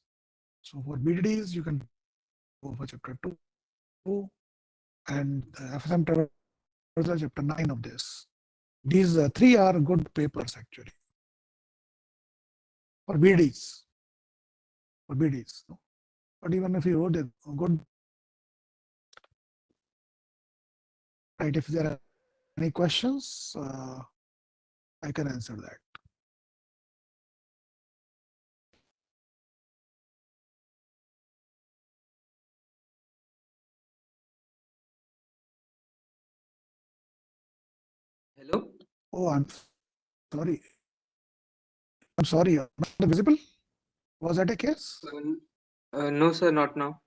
So for BDDs, you can go for chapter 2 and FSM traversal chapter 9 of this. These 3 are good papers actually. For BDs. For BDs. No? But even if you wrote a good Right. If there are any questions, I can answer that. Hello? Oh, I'm sorry. I'm sorry. Am I not visible? Was that a case? No, sir, not now.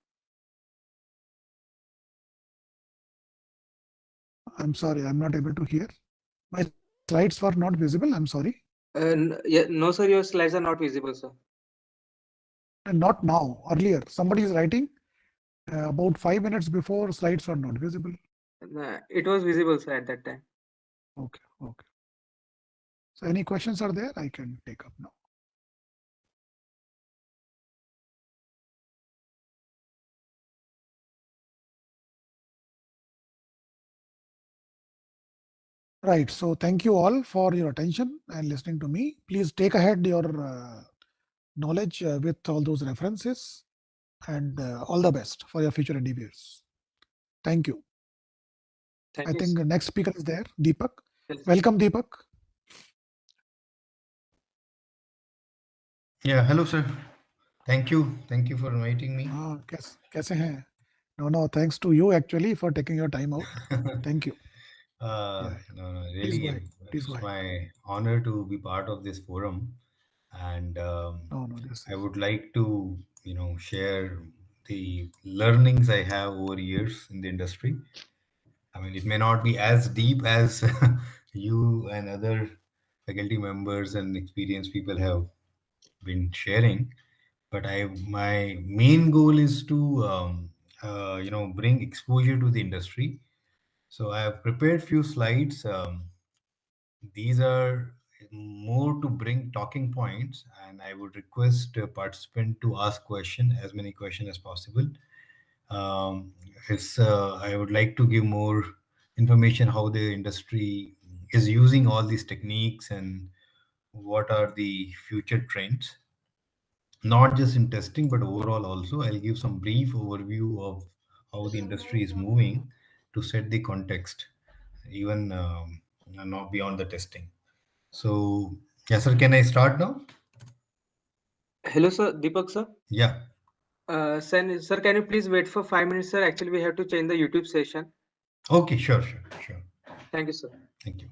I'm sorry. I'm not able to hear. My slides were not visible. I'm sorry. Yeah, no, sir, your slides are not visible, sir. And not now. Earlier, somebody is writing about 5 minutes before slides were not visible. It was visible, sir, at that time. Okay. Okay. So any questions are there? I can take up now. Right. So thank you all for your attention and listening to me. Please take ahead your knowledge with all those references and all the best for your future endeavors. Thank you. Thank I you, think sir. the next speaker is there, Deepak. Yes. Welcome, Deepak. Yeah, hello, sir. Thank you. Thank you for inviting me. कैसे हैं? No, thanks to you actually for taking your time out. Thank you. Yeah, No, please go really, ahead. Please go it's ahead. my honor to be part of this forum, and No, this I is would like to, share the learnings I have over years in the industry. I mean, it may not be as deep as you and other faculty members and experienced people have been sharing, but my main goal is to bring exposure to the industry. So I have prepared few slides. These are more to bring talking points, and I would request a participant to ask question as many questions as possible. Um, I would like to give more information how the industry is using all these techniques and what are the future trends, not just in testing but overall also. I'll give some brief overview of how the industry is moving to set the context, even not beyond the testing. So yes, sir, can I start now? Hello, sir. Deepak, sir. Yeah. Sir, can you please wait for 5 minutes, sir? Actually, we have to change the YouTube session. Okay, sure. Thank you, sir. Thank you.